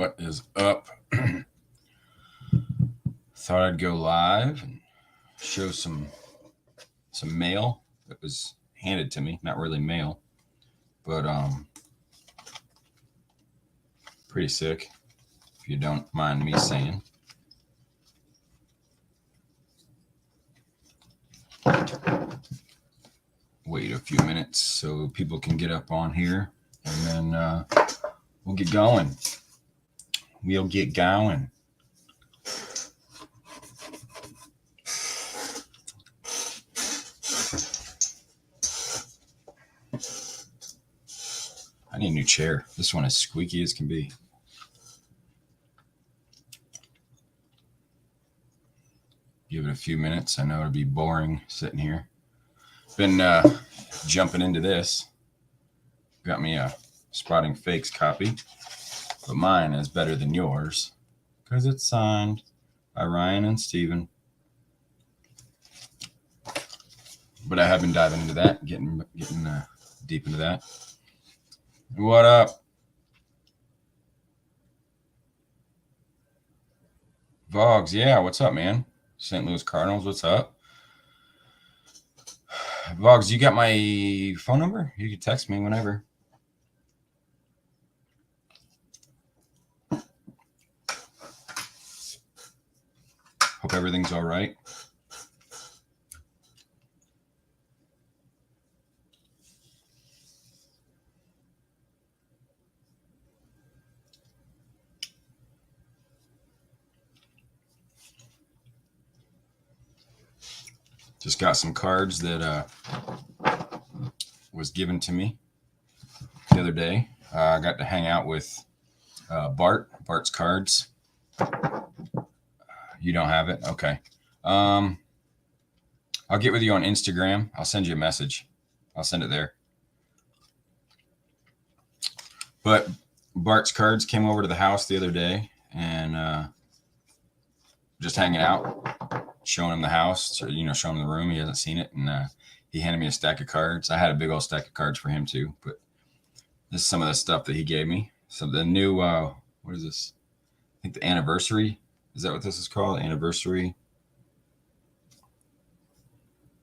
What is up? Thought I'd go live and show some mail that was handed to me. Not really mail, but pretty sick, if you don't mind me saying. Wait a few minutes so people can get up on here, and then we'll get going. We'll get going. I need a new chair. This one is squeaky as can be. Give it a few minutes. I know it'll be boring sitting here. Been jumping into this. Got me a Spotting Fakes copy, but mine is better than yours because it's signed by Ryan and Steven. But I have been diving into that, getting deep into that. What up? Vogs, yeah, what's up, man? St. Louis Cardinals, what's up? Vogs, you got my phone number? You can text me whenever. Hope everything's all right. Just got some cards that was given to me the other day. I got to hang out with Bart's cards. You don't have it? Okay. I'll get with you on Instagram. I'll send you a message. I'll send it there. But Bart's cards came over to the house the other day and just hanging out, showing him the house, showing him the room. He hasn't seen it. And he handed me a stack of cards. I had a big old stack of cards for him too. But this is some of the stuff that he gave me. So the new, what is this? I think the anniversary. Is that what this is called? Anniversary.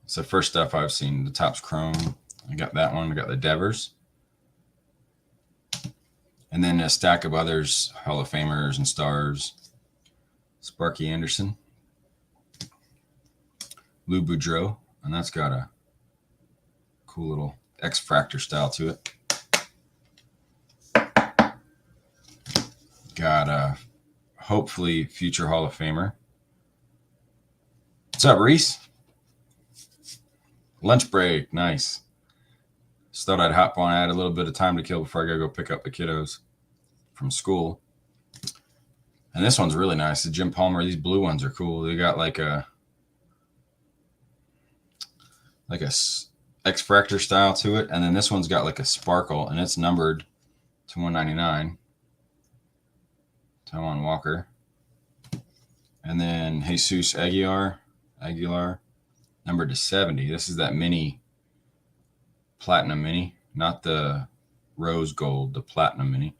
It's the first stuff I've seen. The top's chrome. I got that one. I got the Devers. And then a stack of others, Hall of Famers and stars. Sparky Anderson. Lou Boudreau. And that's got a cool little X-Fractor style to it. Got a hopefully future Hall of Famer. What's up, Reese? Lunch break. Nice. Just thought I'd hop on. I had a little bit of time to kill before I gotta go pick up the kiddos from school. And this one's really nice. The Jim Palmer. These blue ones are cool. They got like a X-Fractor style to it. And then this one's got like a sparkle, and it's numbered to 199. Taijuan Walker. And then Jesus Aguilar, numbered to 70. This is that mini, platinum mini, not the rose gold, the platinum mini.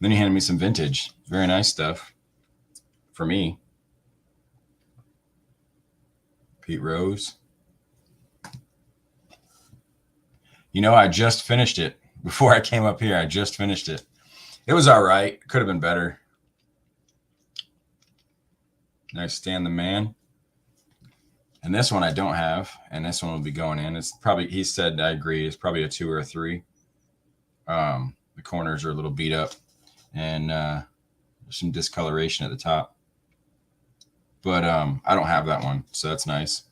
Then he handed me some vintage, very nice stuff for me. Pete Rose. I just finished it before I came up here. I just finished it. It was all right. Could have been better. Nice Stan the Man. And this one I don't have. And this one will be going in. It's probably, he said, I agree, it's probably a 2 or a 3. The corners are a little beat up. And there's some discoloration at the top. But I don't have that one. So that's nice.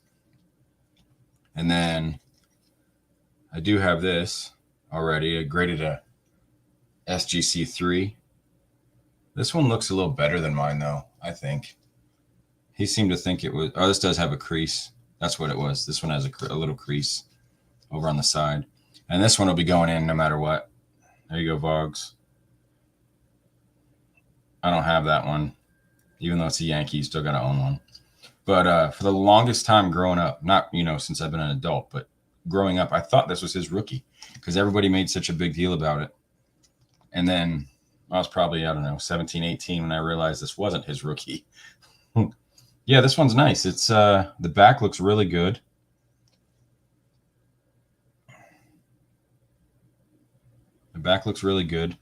And then I do have this already. I graded a SGC 3. This one looks a little better than mine, though, I think. He seemed to think it was... Oh, this does have a crease. That's what it was. This one has a little crease over on the side. And this one will be going in no matter what. There you go, Vogs. I don't have that one. Even though it's a Yankee, you still got to own one. But for the longest time growing up, not, since I've been an adult, but growing up, I thought this was his rookie because everybody made such a big deal about it. And then I was probably, I don't know, 17, 18 when I realized this wasn't his rookie. Yeah, this one's nice. It's the back looks really good. The back looks really good.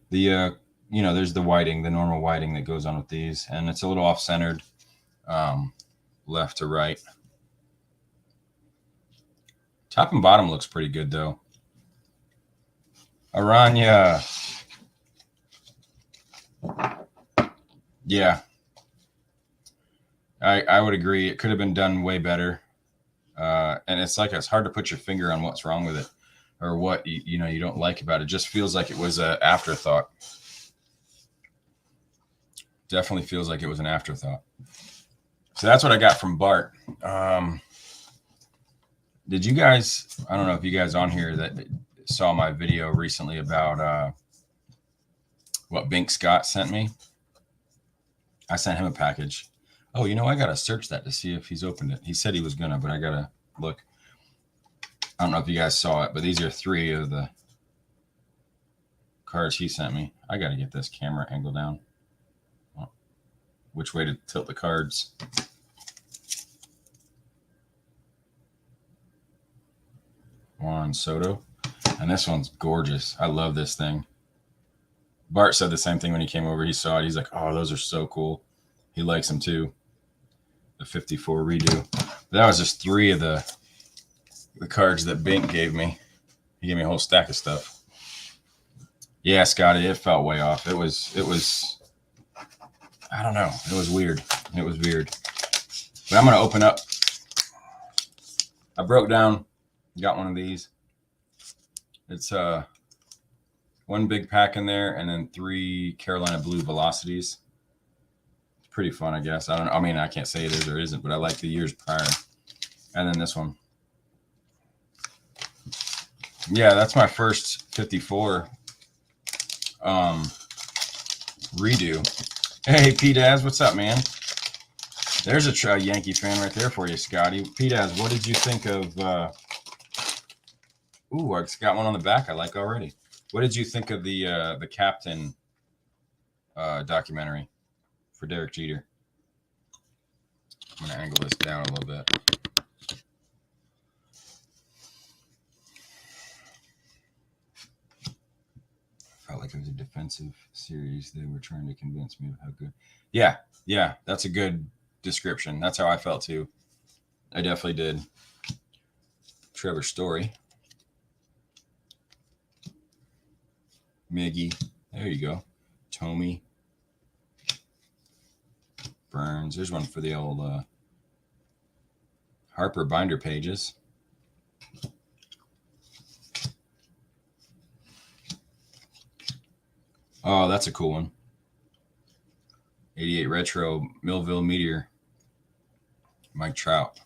The there's the whiting, the normal whiting that goes on with these, and it's a little off-centered, left to right. Top and bottom looks pretty good though. Aranya. Yeah, I would agree. It could have been done way better. And it's hard to put your finger on what's wrong with it or what you don't like about it. It just feels like it was an afterthought. Definitely feels like it was an afterthought. So that's what I got from Bart. Did you guys, I don't know if you guys on here that saw my video recently about what Bink Scott sent me. I sent him a package. Oh, I got to search that to see if he's opened it. He said he was going to, but I got to look. I don't know if you guys saw it, but these are 3 of the cards he sent me. I got to get this camera angle down. Which way to tilt the cards? Juan Soto. And this one's gorgeous. I love this thing. Bart said the same thing when he came over. He saw it. He's like, oh, those are so cool. He likes them too. The 54 redo. But that was just 3 of the cards that Bink gave me. He gave me a whole stack of stuff. Yeah, Scotty, it felt way off. It was I don't know. It was weird. It was weird. But I'm going to open up. I broke down, got one of these. It's one big pack in there and then 3 Carolina Blue Velocities. It's pretty fun, I guess. I can't say it is or isn't, but I like the years prior. And then this one. Yeah, that's my first 54 redo. Hey, P-Daz, what's up, man? There's a Yankee fan right there for you, Scotty. P-Daz, what did you think of... Ooh, I got one on the back I like already. What did you think of the Captain documentary for Derek Jeter? I'm going to angle this down a little bit. Felt like it was a defensive series. They were trying to convince me of how good. Yeah, that's a good description. That's how I felt too. I definitely did. Trevor Story. Miggy. There you go. Tomey. Burns. There's one for the old Harper binder pages. Oh, that's a cool one. 88 Retro Millville Meteor. Mike Trout.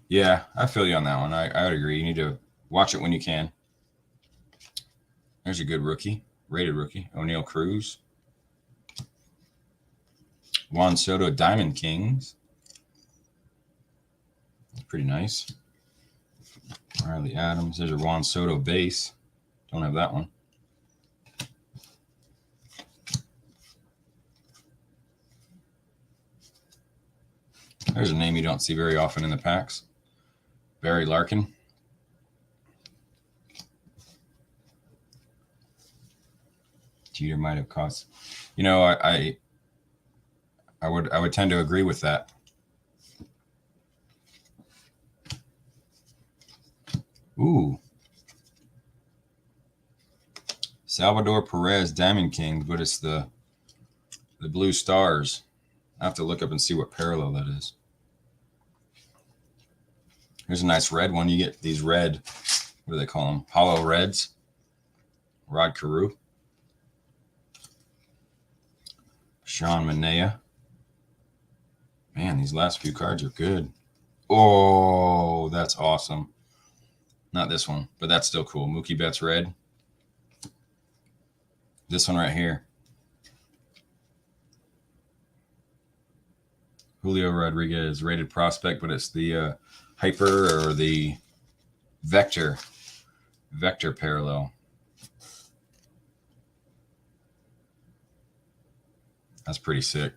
Yeah, I feel you on that one. I would agree. You need to watch it when you can. There's a good rookie. Rated rookie. O'Neal Cruz. Juan Soto Diamond Kings. Pretty nice. Riley Adams. There's a Juan Soto base. Don't have that one. There's a name you don't see very often in the packs. Barry Larkin. Jeter might have cost. I would tend to agree with that. Ooh. Salvador Perez Diamond King, but it's the Blue Stars. I have to look up and see what parallel that is. Here's a nice red one. You get these red, what do they call them? Hollow reds. Rod Carew. Sean Manaea. Man, these last few cards are good. Oh, that's awesome. Not this one, but that's still cool. Mookie Betts red. This one right here. Julio Rodriguez rated prospect, but it's the Hyper or the Vector Vector parallel. That's pretty sick.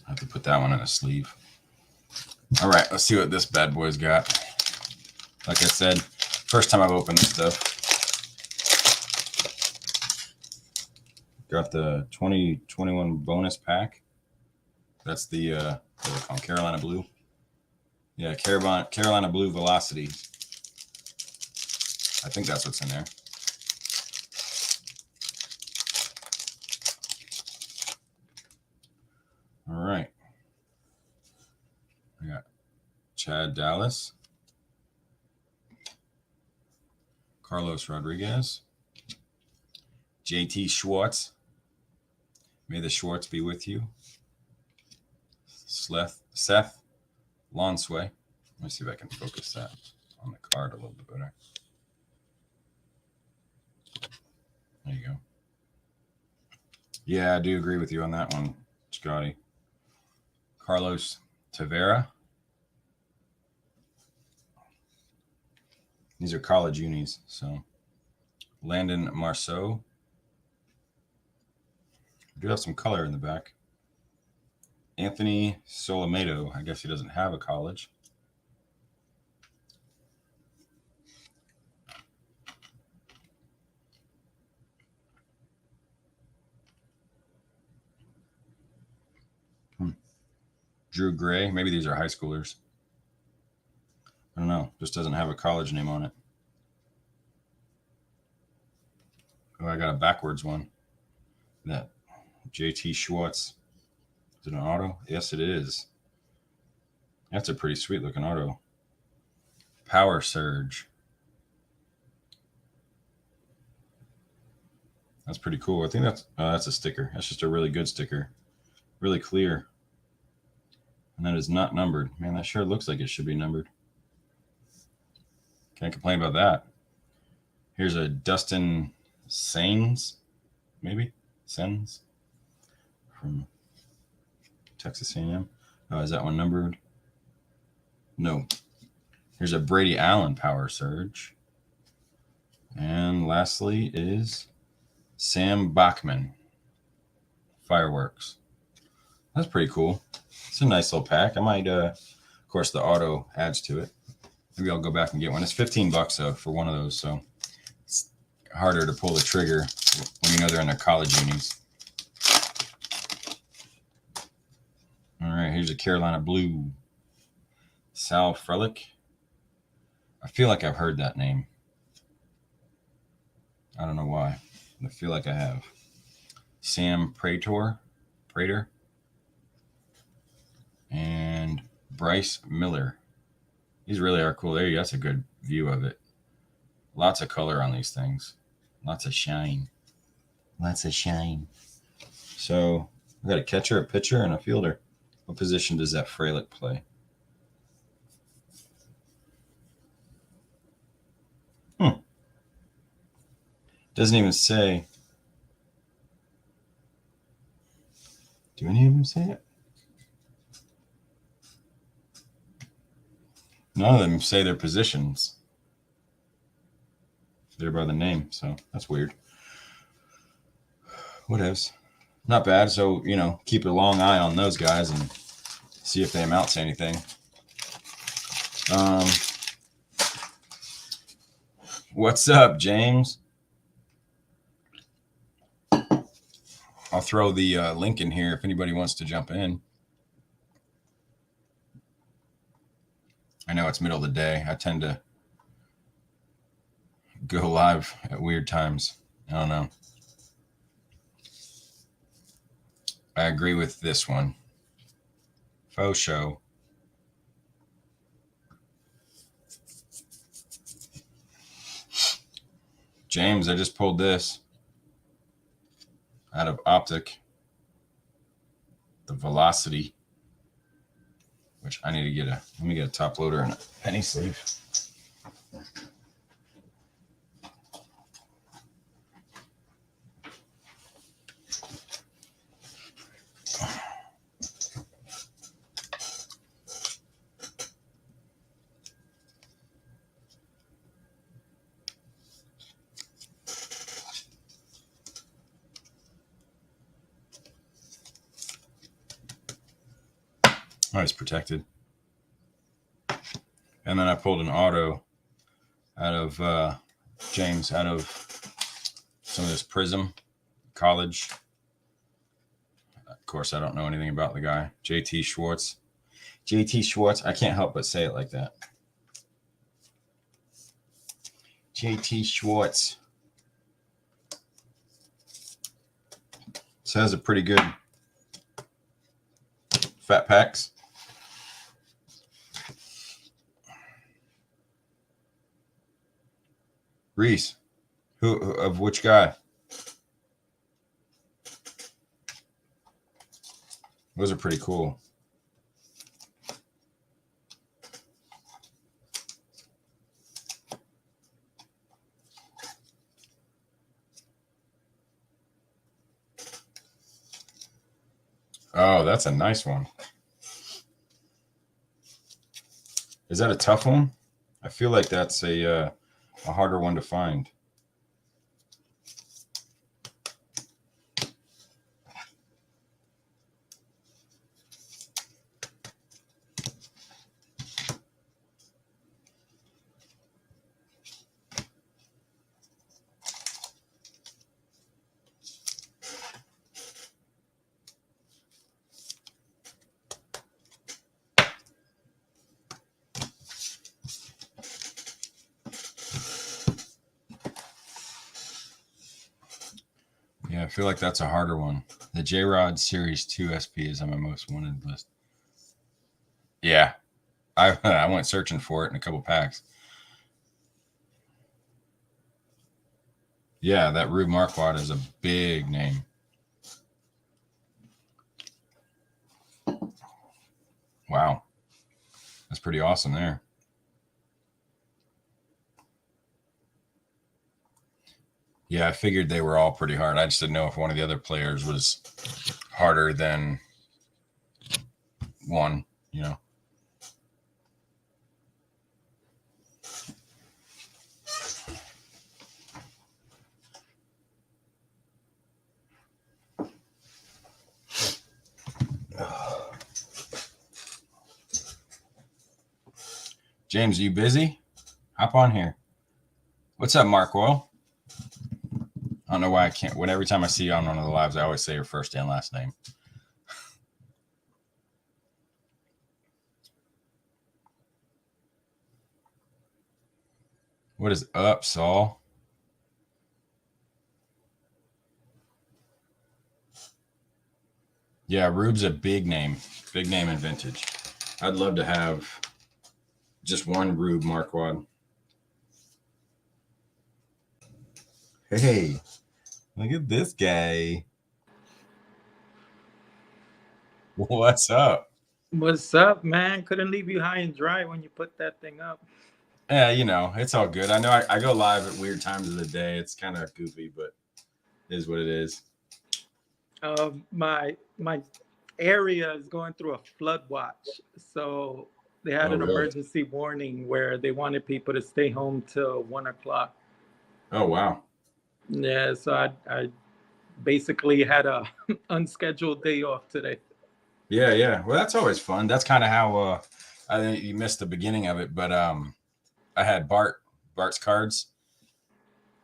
I have to put that one in a sleeve. All right, let's see what this bad boy's got. Like I said, first time I've opened this stuff. Got the 2021 bonus pack. That's the what do they call them? Carolina Blue. Yeah, Carolina Blue Velocity. I think that's what's in there. All right. I got Chad Dallas, Carlos Rodriguez, JT Schwartz. May the Schwartz be with you. Seth Lonsway. Let me see if I can focus that on the card a little bit better. There you go. Yeah, I do agree with you on that one, Scotty. Carlos Tavera. These are college unis, so Landon Marceau. We do have some color in the back. Anthony Solomato. I guess he doesn't have a college. Drew Gray. Maybe these are high schoolers. I don't know. Just doesn't have a college name on it. Oh, I got a backwards one. That JT Schwartz. Is it an auto? Yes, it is. That's a pretty sweet looking auto. Power Surge. That's pretty cool. I think that's a sticker. That's just a really good sticker. Really clear. And that is not numbered. Man, that sure looks like it should be numbered. Can't complain about that. Here's a Dustin Sains, maybe? Sains from Texas A&M. Oh, is that one numbered? No. Here's a Brady Allen Power Surge. And lastly is Sam Bachman Fireworks. That's pretty cool. It's a nice little pack. I might, of course, the auto adds to it. Maybe I'll go back and get one. It's $15 though for one of those, so it's harder to pull the trigger when you know they're in their college unis. All right, here's a Carolina Blue Sal Frelick. I feel like I've heard that name. I don't know why. I feel like I have. Sam Prater. And Bryce Miller. These really are cool. There you go. That's a good view of it. Lots of color on these things. Lots of shine. So we got a catcher, a pitcher, and a fielder. What position does that Frelick play? Doesn't even say. Do any of them say it? None of them say their positions. They're by the name, so that's weird. Whatevs. Not bad. So, keep a long eye on those guys and see if they amount to anything. What's up, James? I'll throw the link in here if anybody wants to jump in. I know it's middle of the day. I tend to go live at weird times. I don't know. I agree with this one. Faux show. James, I just pulled this out of Optic. The Velocity. Which I need to let me get a top loader and a penny sleeve. Oh, he's protected. And then I pulled an auto out of James, out of some of this Prism college. Of course, I don't know anything about the guy. JT Schwartz. JT Schwartz. I can't help but say it like that. JT Schwartz. This has a pretty good fat packs. Reese. Who of which guy? Those are pretty cool. Oh, that's a nice one. Is that a tough one? I feel like that's a harder one to find. Yeah, I feel like that's a harder one. The J-Rod Series 2 SP is on my most wanted list. Yeah, I went searching for it in a couple packs. Yeah, that Rube Marquardt is a big name. Wow. That's pretty awesome there. Yeah, I figured they were all pretty hard. I just didn't know if one of the other players was harder than one, you know. James, are you busy? Hop on here. What's up, Mark? Well, I don't know why I can't. When every time I see you on one of the lives, I always say your first and last name. What is up, Saul? Yeah, Rube's a big name in vintage. I'd love to have just one Rube Marquardt. Hey, look at this guy. What's up? What's up, man? Couldn't leave you high and dry when you put that thing up. Yeah, you know, it's all good. I know I go live at weird times of the day. It's kind of goofy, but it is what it is. My area is going through a flood watch, so they had Oh, an really? emergency warning where they wanted people to stay home till 1 o'clock. Oh, wow. Yeah, so I basically had a unscheduled day off today. Yeah, yeah. Well, that's always fun. That's kind of how I think you missed the beginning of it, but I had Bart's cards.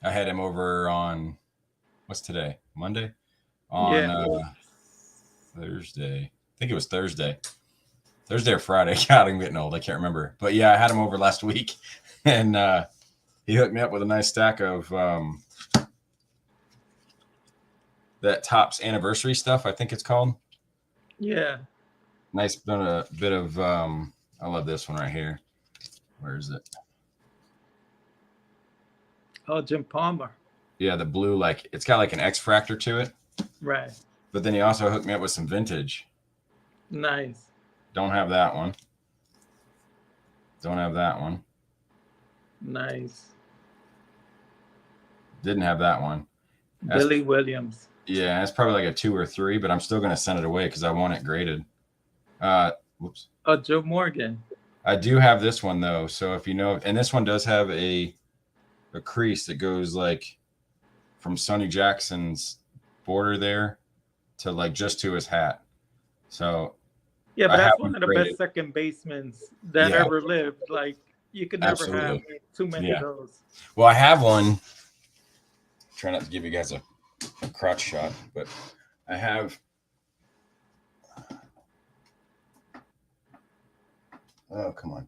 I had him over on what's today? Monday? On Yeah, Thursday. I think it was Thursday. Thursday or Friday. God, I'm getting old. I can't remember. But yeah, I had him over last week, and he hooked me up with a nice stack of that Topps anniversary stuff. I think it's called. yeah. Nice bit of. I love this one right here. Where is it? Oh, Jim Palmer. Yeah, the blue, like it's got like an X fractor to it. Right. But then he also hooked me up with some vintage. Nice. Don't have that one. Don't have that one. Nice. Didn't have that one. That's, Billy Williams. yeah, that's probably like a 2 or 3, but I'm still going to send it away because I want it graded. Whoops. Oh, Joe Morgan. I do have this one though. So if you know, and this one does have a crease that goes like from Sonny Jackson's border there to like just to his hat. So Yeah, but I have that's one them of the best graded. second basemen that Yeah, ever lived. Like you could never have absolutely. too many of Yeah. those. Well, I have one. Try not to give you guys a crotch shot, but I have. Oh, come on.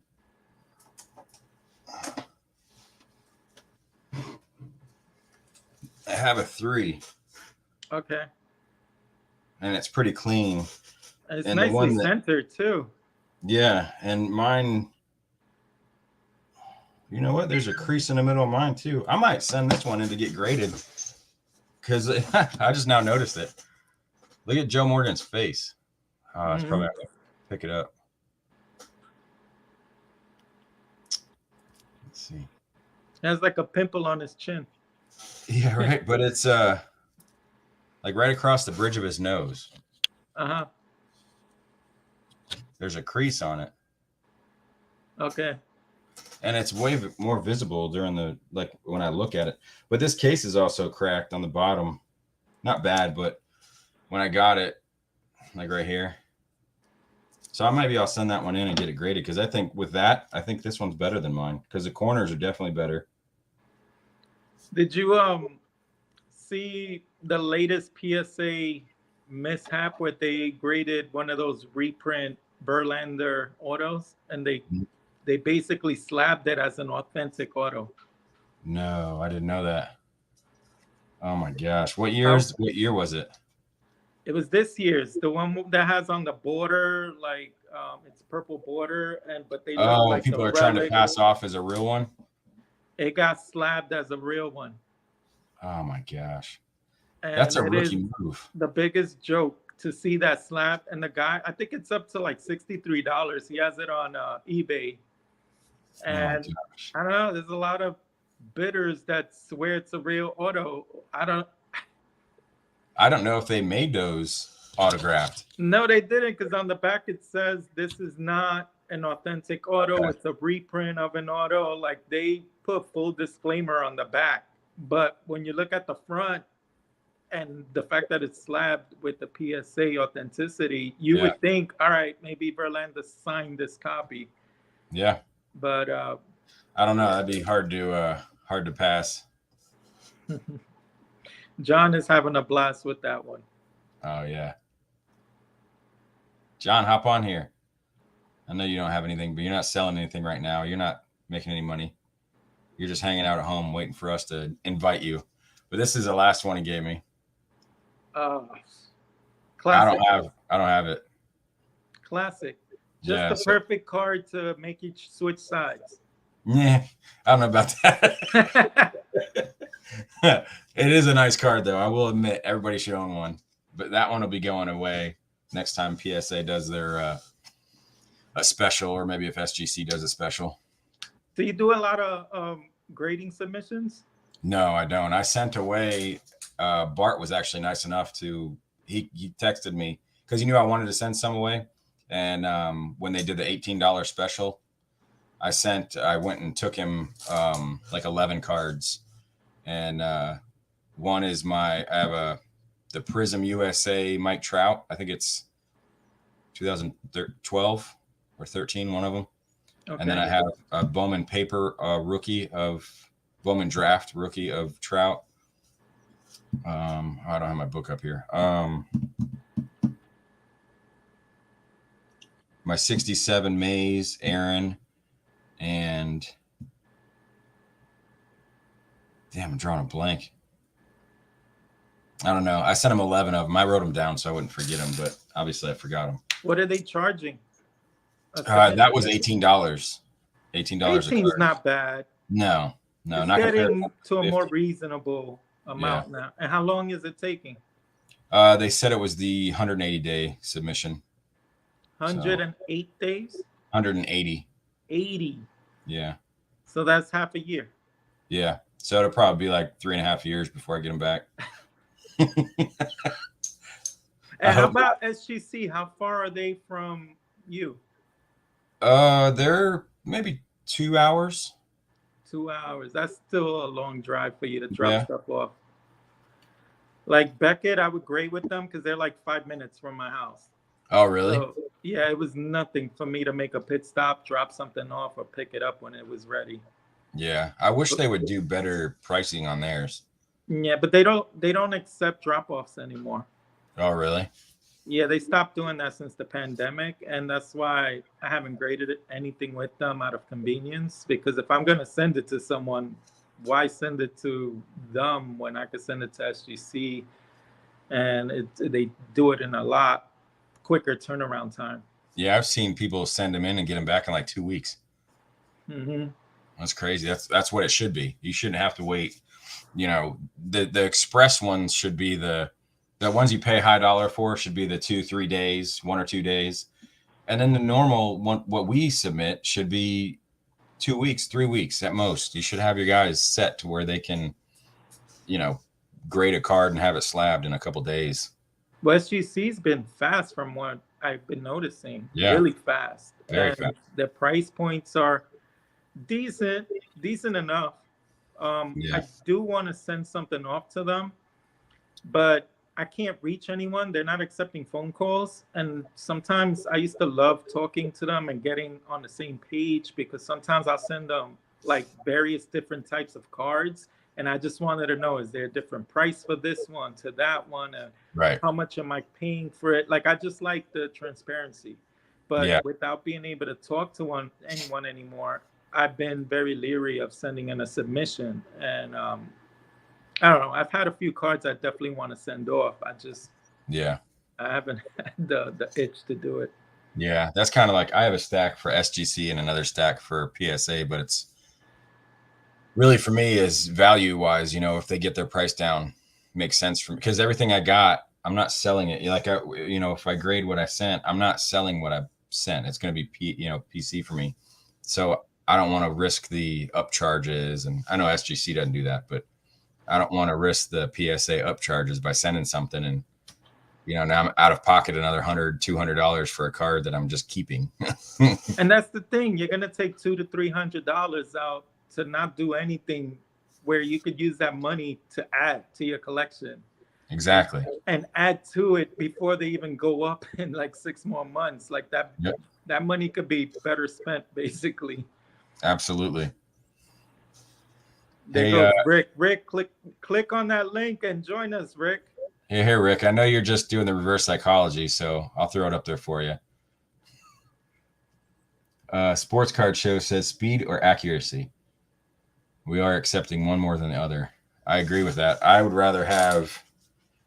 I have a 3, Okay. and it's pretty clean. And it's And the nicely one that, centered too. yeah, and mine. You know what? There's a crease in the middle of mine too. I might send this one in to get graded because I just now noticed it. Look at Joe Morgan's face. Oh, it's Hmm. probably have to pick it up. Let's see. He has like a pimple on his chin. Yeah, right. But it's like right across the bridge of his nose. Uh-huh. There's a crease on it, Okay. and it's way more visible during the like when I look at it. But this case is also cracked on the bottom. Not bad, but when I got it, like right here. So I'll send that one in and get it graded because I think with that, I think this one's better than mine because the corners are definitely better. Did you see the latest PSA mishap where they graded one of those reprint Verlander autos and they basically slabbed it as an authentic auto? No, I didn't know that. Oh my gosh. What How year was it? it was this year's, the one that has on the border like it's purple border and but they look Oh, like the people are trying to relic. pass off as a real one. It got slabbed as a real one. Oh my gosh. That's And a it is rookie move. the biggest joke to see that slab. And the guy, I think it's up to like $63. He has it on eBay. Oh my And gosh. I don't know, there's a lot of bidders that swear it's a real auto. I don't know if they made those autographed. No, they didn't, because on the back it says this is not an authentic auto, Okay. it's a reprint of an auto. Like they put full disclaimer on the back. But when you look at the front, and the fact that it's slabbed with the PSA authenticity, you Yeah. would think, all right, maybe Verlander signed this copy, Yeah. but I don't know. That'd be hard to pass. John is having a blast with that one. Oh yeah. John, hop on here. I know you don't have anything, but you're not selling anything right now. You're not making any money. You're just hanging out at home waiting for us to invite you. But this is the last one he gave me. Uh, I classic, don't have it. classic. Just Yeah. the perfect card to make you switch sides. Yeah. I don't know about that. It is a nice card though. I will admit everybody should own one. But that one will be going away next time PSA does their a special, or maybe if SGC does a special. So you do a lot of grading submissions? No, I don't. I sent away. Bart was actually nice enough to he texted me because he knew I wanted to send some away, and when they did the $18 special, I went and took him like 11 cards, and one is I have the Prism USA Mike Trout. I think it's 2012 or 13, one of them. Okay. And then I have a Bowman paper rookie of Bowman draft rookie of Trout. I don't have my book up here. My 67 Mays, Aaron, and damn, I'm drawing a blank. I don't know. I sent him 11 of them. I wrote them down so I wouldn't forget them, but obviously I forgot them. What are they charging? That was $18. $18 $18 is not bad. No, It's not getting to a 50. more reasonable amount now. And how long is it taking? They said it was the 180-day submission. 108 days? 180. 80. Yeah. So that's half a year. Yeah. So it'll probably be like 3.5 years before I get them back. And how about SGC? How far are they from you? They're maybe 2 hours. 2 hours. That's still a long drive for you to drop stuff off. Like Beckett, I would grade with them because they're like 5 minutes from my house. Oh, really? So, Yeah, it was nothing for me to make a pit stop, drop something off, or pick it up when it was ready. Yeah, I wish But, they would do better pricing on theirs. yeah, but they don't accept drop offs anymore. Oh, really? Yeah, they stopped doing that since the pandemic, and that's why I haven't graded anything with them out of convenience. Because if I'm gonna send it to someone, why send it to them when I could send it to SGC and they do it in a lot quicker turnaround time. Yeah, I've seen people send them in and get them back in like 2 weeks. Hmm. That's crazy. That's what it should be. You shouldn't have to wait. You know, the express ones should be the ones you pay high dollar for should be the 2-3 days, 1 or 2 days, and then the normal one what we submit should be 2 weeks, 3 weeks at most. You should have your guys set to where they can, you know, grade a card and have it slabbed in a couple days. Well, SGC's been fast from what I've been noticing, Yeah, really fast, very fast. and the price points are decent, decent enough. Yeah, I do want to send something off to them, but I can't reach anyone. They're not accepting phone calls. And sometimes I used to love talking to them and getting on the same page because sometimes I'll send them like various different types of cards. And I just wanted to know, is there a different price for this one to that one? And right. how much am I paying for it? Like, I just like the transparency. But Yeah, without being able to talk to anyone anymore, I've been very leery of sending in a submission. And I don't know. I've had a few cards I definitely want to send off. yeah, I haven't had the itch to do it. yeah. That's kind of like I have a stack for SGC and another stack for PSA, but it's really for me is value wise. You know, if they get their price down, makes sense for me because everything I got, I'm not selling it. Like if I grade what I sent, I'm not selling what I sent. It's going to be PC for me. So I don't want to risk the upcharges, and I know SGC doesn't do that, but I don't want to risk the PSA upcharges by sending something and now I'm out of pocket another $100-$200 for a card that I'm just keeping. And that's the thing. You're gonna take $200 to $300 out to not do anything where you could use that money to add to your collection and Exactly. and add to it before they even go up in like 6 more months. Like that Yep. that money could be better spent basically. Absolutely. There Hey, goes Rick. Rick, click on that link and join us, Rick. hey, Rick. I know you're just doing the reverse psychology, so I'll throw it up there for you. Sports card show says speed or accuracy. We are accepting one more than the other. I agree with that. I would rather have.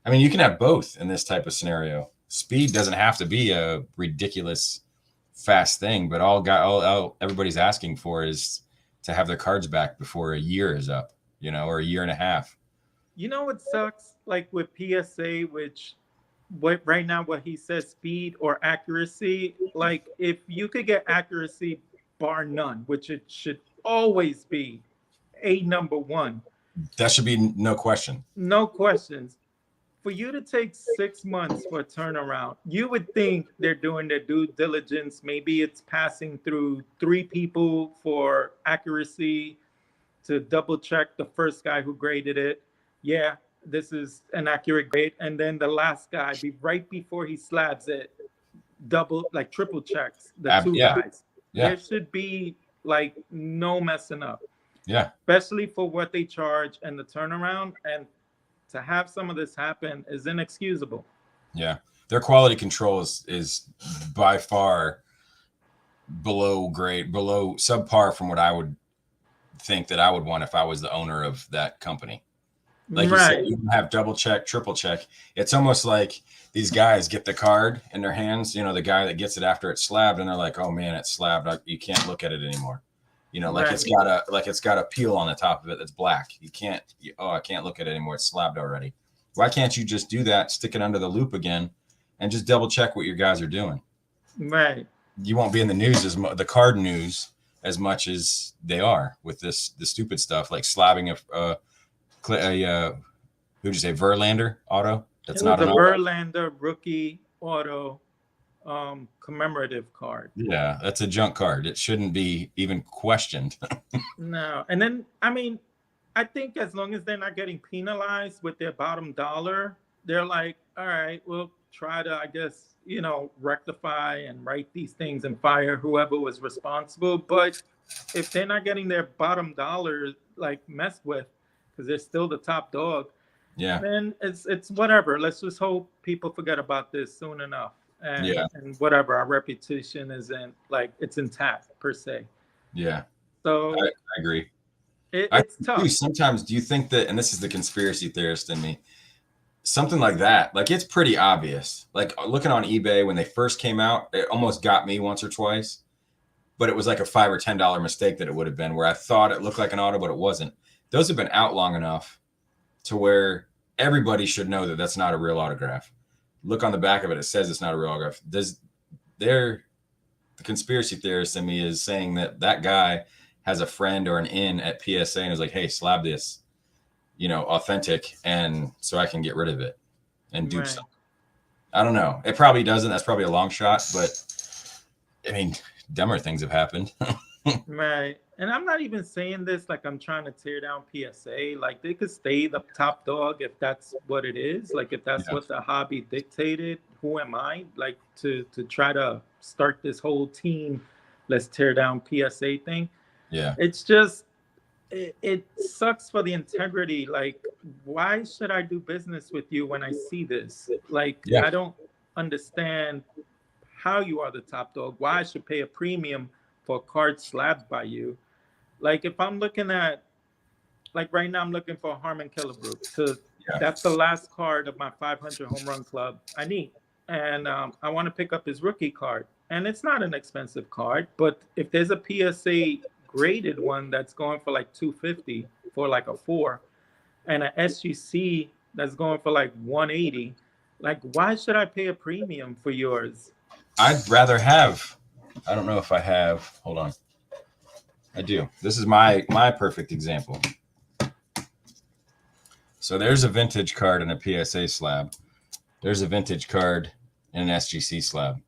I mean, you can have both in this type of scenario. Speed doesn't have to be a ridiculous fast thing, but all everybody's asking for is to have their cards back before a year is up, or a year and a half. You know what sucks? Like with PSA, which what right now what he says speed or accuracy, like if you could get accuracy bar none, which it should always be a number one, That should be no question. no questions. For you to take 6 months for a turnaround, you would think they're doing their due diligence. Maybe it's passing through 3 people for accuracy to double check the first guy who graded it. Yeah, this is an accurate grade. And then the last guy, right before he slabs it, like triple checks the two Yeah, guys. yeah, There should be like no messing up, yeah, especially for what they charge and the turnaround. And to have some of this happen is inexcusable. yeah. Their quality control is by far below grade, below subpar from what I would think that I would want if I was the owner of that company. Like you said, Right. you have double check, triple check. It's almost like these guys get the card in their hands, the guy that gets it after it's slabbed, and they're like, oh man, it's slabbed. You can't look at it anymore. Like Right. it's got a peel on the top of it that's black. You can't, I can't look at it anymore. It's slabbed already. Why can't you just do that, stick it under the loop again, and just double check what your guys are doing? Right. You won't be in the news the card news as much as they are with the stupid stuff like slabbing who'd you say, Verlander auto? That's not a an Verlander rookie auto commemorative card. Yeah, that's a junk card. It shouldn't be even questioned. No. And then, I mean, I think as long as they're not getting penalized with their bottom dollar, they're like, all right, we'll try to, I guess, rectify and write these things and fire whoever was responsible. But if they're not getting their bottom dollar like messed with, because they're still the top dog, Yeah. then it's whatever. Let's just hope people forget about this soon enough, Yeah. and whatever, our reputation isn't like it's intact per se. Yeah. So I agree. I it's do. tough. Sometimes, do you think that, and this is the conspiracy theorist in me, something like that, like it's pretty obvious. Like looking on eBay when they first came out, it almost got me once or twice, but it was like a $5 or $10 mistake that it would have been where I thought it looked like an auto, but it wasn't. Those have been out long enough to where everybody should know that that's not a real autograph. Look on the back of it; it says it's not a real autograph. The conspiracy theorist in me is saying that that guy has a friend or an in at PSA and is like, "Hey, slab this, authentic, and so I can get rid of it and do Right. something." I don't know. It probably doesn't. That's probably a long shot, but I mean, dumber things have happened. Right. And I'm not even saying this like I'm trying to tear down PSA. Like they could stay the top dog if that's what it is. Like if that's Yeah. what the hobby dictated, who am I? Like to try to start this whole team, let's tear down PSA thing. Yeah. It's just it sucks for the integrity. Like, why should I do business with you when I see this? Like, Yeah. I don't understand how you are the top dog. Why I should pay a premium for a card slabbed by you? Like, if I'm looking at, like right now, I'm looking for Harmon Killebrew. Yeah. That's the last card of my 500 home run club I need, and I want to pick up his rookie card. And it's not an expensive card, but if there's a PSA graded one that's going for like 250 for like a 4, and an SGC that's going for like 180, like why should I pay a premium for yours? I'd rather have. I don't know if I have. Hold on. I do. This is my perfect example. So there's a vintage card in a PSA slab. There's a vintage card in an SGC slab.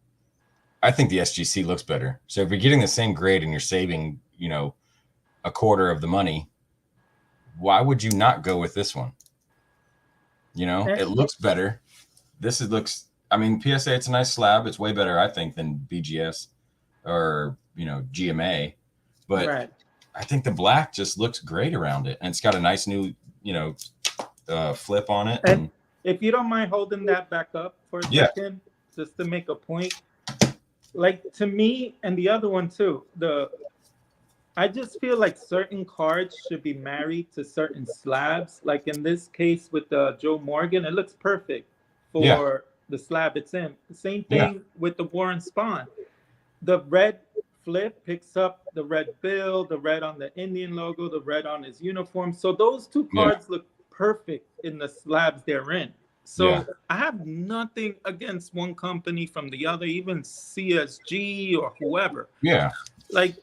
I think the SGC looks better. So if you're getting the same grade and you're saving, a quarter of the money, why would you not go with this one? It looks better. Looks, I mean, PSA, it's a nice slab. It's way better, I think, than BGS or, GMA. But Right. I think the black just looks great around it. And it's got a nice new, flip on it. And if you don't mind holding that back up for a second, just to make a point, like to me and the other one too, I just feel like certain cards should be married to certain slabs. Like in this case with the Joe Morgan, it looks perfect for the slab it's in. The same thing with the Warren Spahn. The red flip picks up the red bill, the red on the Indian logo, the red on his uniform. So those two cards look perfect in the slabs they're in. So I have nothing against one company from the other, even CSG or whoever. Yeah. Like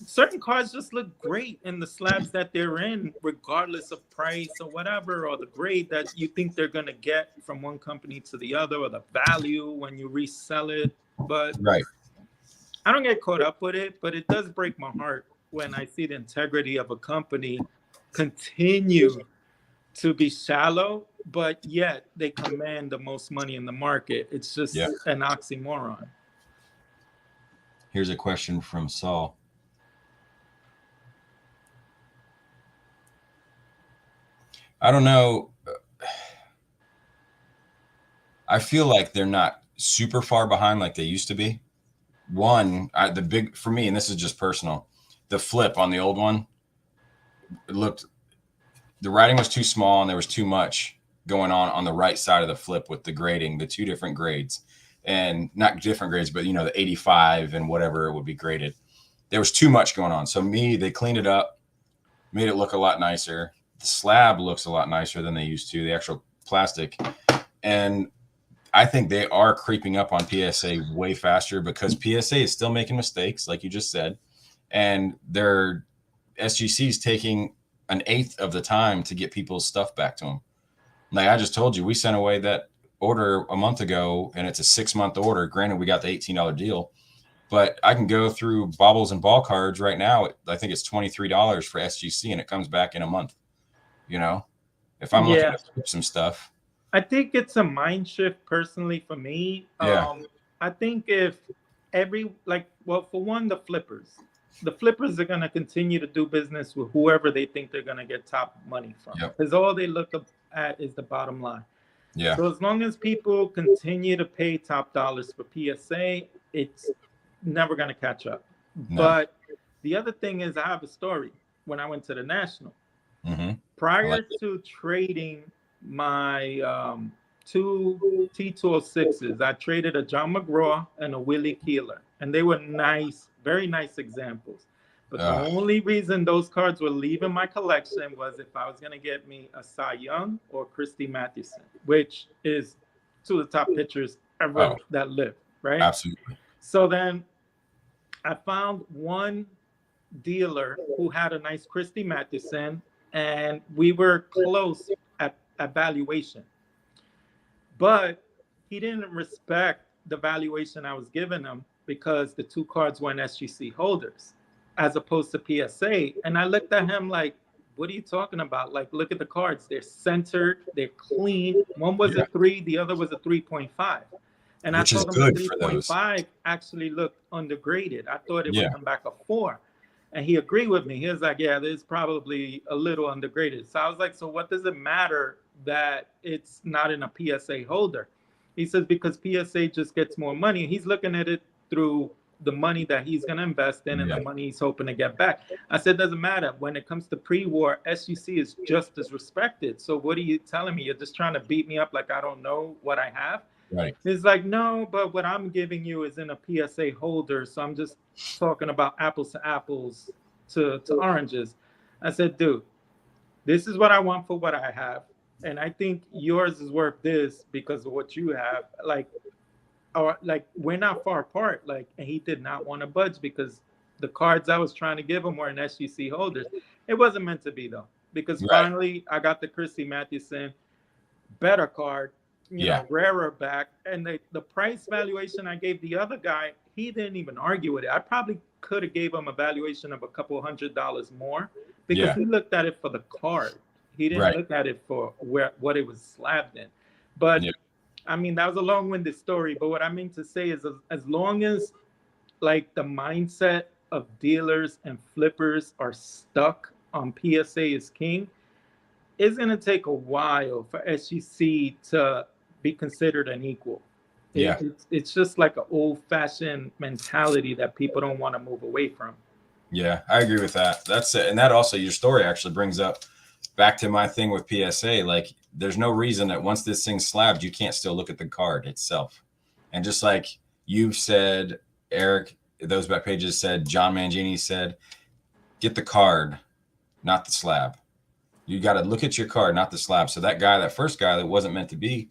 certain cards just look great in the slabs that they're in, regardless of price or whatever, or the grade that you think they're going to get from one company to the other, or the value when you resell it. But I don't get caught up with it, but it does break my heart when I see the integrity of a company continue to be shallow, but yet they command the most money in the market. It's just an oxymoron. Here's a question from Saul. I don't know. I feel like they're not super far behind like they used to be. One, the big for me, and this is just personal, the flip on the old one, the writing was too small and there was too much going on the right side of the flip with the grading, the two different grades, and not different grades, but the 85 and whatever it would be graded. There was too much going on. So they cleaned it up, made it look a lot nicer. The slab looks a lot nicer than they used to, the actual plastic. And I think they are creeping up on PSA way faster because PSA is still making mistakes, like you just said. And their SGC's taking an eighth of the time to get people's stuff back to them. Like I just told you, we sent away that order a month ago and it's a 6-month order. Granted, we got the $18 deal, but I can go through Baubles and Ball cards right now. I think it's $23 for SGC and it comes back in a month. If I'm looking to flip some stuff. I think it's a mind shift personally for me. Yeah. I think if well, for one, the flippers are going to continue to do business with whoever they think they're going to get top money from, Yep. because all they look at is the bottom line. Yeah. So as long as people continue to pay top dollars for PSA, it's never going to catch up. No. But the other thing is, I have a story. When I went to the National, Mm-hmm. I prior like it. to trading my two T206s, I traded a John McGraw and a Willie Keeler, and they were nice, very nice examples. But the only reason those cards were leaving my collection was if I was going to get me a Cy Young or Christy Mathewson, which is two of the top pitchers ever that lived, right? Absolutely. So then I found one dealer who had a nice Christy Mathewson, and we were close at valuation. But he didn't respect the valuation I was giving him because the two cards weren't SGC holders as opposed to PSA. And I looked at him like, what are you talking about? Like, look at the cards. They're centered, they're clean. One was a 3, the other was a 3.5. And which I is told him good the for those. 3.5 actually looked undergraded. I thought it Yeah. would come back a 4. And he agreed with me. He was like, yeah, there's probably a little undergraded. So I was like, so what does it matter that it's not in a PSA holder? He says, because PSA just gets more money. He's looking at it through the money that he's going to invest in and the money he's hoping to get back. I said, doesn't matter. When it comes to pre-war, SGC is just as respected. So what are you telling me? You're just trying to beat me up like I don't know what I have? Right. He's like, no, but what I'm giving you is in a PSA holder. So I'm just talking about apples to apples to oranges. I said, dude, this is what I want for what I have. And I think yours is worth this because of what you have. Like, or like, we're not far apart. Like, and he did not want to budge because the cards I was trying to give him were in SGC holders. It wasn't meant to be, though, because finally I got the Christy Mathewson better card, you know, rarer back. And the price valuation I gave the other guy, he didn't even argue with it. I probably could have gave him a valuation of a couple $100 more because he looked at it for the card. He didn't look at it for what it was slabbed in. But I mean, that was a long-winded story. But what I mean to say is, as long as like the mindset of dealers and flippers are stuck on PSA is king, it's going to take a while for SGC to be considered an equal. It's just like an old-fashioned mentality that people don't want to move away from. Yeah, I agree with that. That's it. And that also, your story actually brings up back to my thing with PSA. Like, there's no reason that once this thing's slabbed, you can't still look at the card itself. And just like you've said, Eric, those back pages said, John Mangini said, get the card, not the slab. You got to look at your card, not the slab. So that first guy that wasn't meant to be,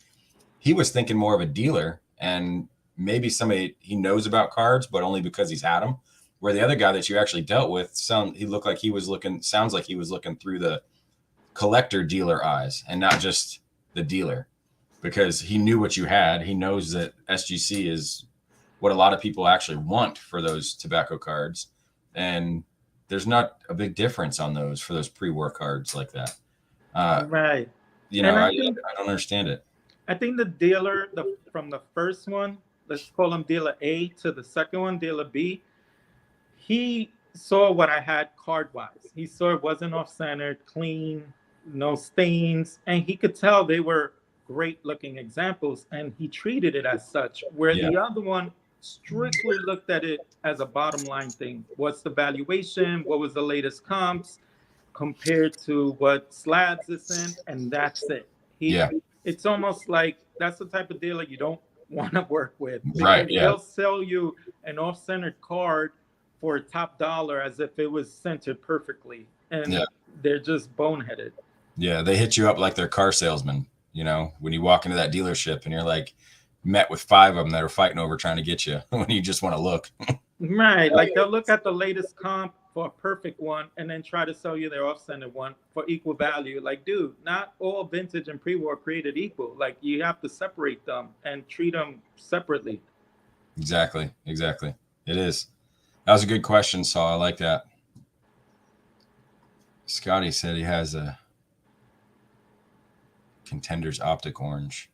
he was thinking more of a dealer and maybe somebody he knows about cards, but only because he's had them. Where the other guy that you actually dealt with, he looked like he was looking, sounds like he was looking through the collector dealer eyes and not just the dealer, because he knew what you had. He knows that SGC is what a lot of people actually want for those tobacco cards. And there's not a big difference on those for those pre-war cards like that. Right. You know, I don't understand it. I think the dealer, from the first one, let's call him dealer A, to the second one, dealer B, he saw what I had card-wise. He saw it wasn't off-centered, clean, no stains, and he could tell they were great-looking examples, and he treated it as such, where the other one strictly looked at it as a bottom-line thing. What's the valuation? What was the latest comps compared to what slabs it's in? And that's it. It's almost like that's the type of dealer you don't want to work with. Because they'll sell you an off-centered card for top dollar as if it was centered perfectly. And they're just boneheaded. Yeah, they hit you up like they're car salesmen, you know, when you walk into that dealership and you're like met with 5 of them that are fighting over trying to get you when you just want to look. Right. Like they'll look at the latest comp for a perfect one and then try to sell you their off-centered one for equal value. Like, dude, not all vintage and pre-war created equal. Like, you have to separate them and treat them separately. Exactly. It is. That was a good question, Saul. I like that. Scotty said he has a Contenders Optic Orange.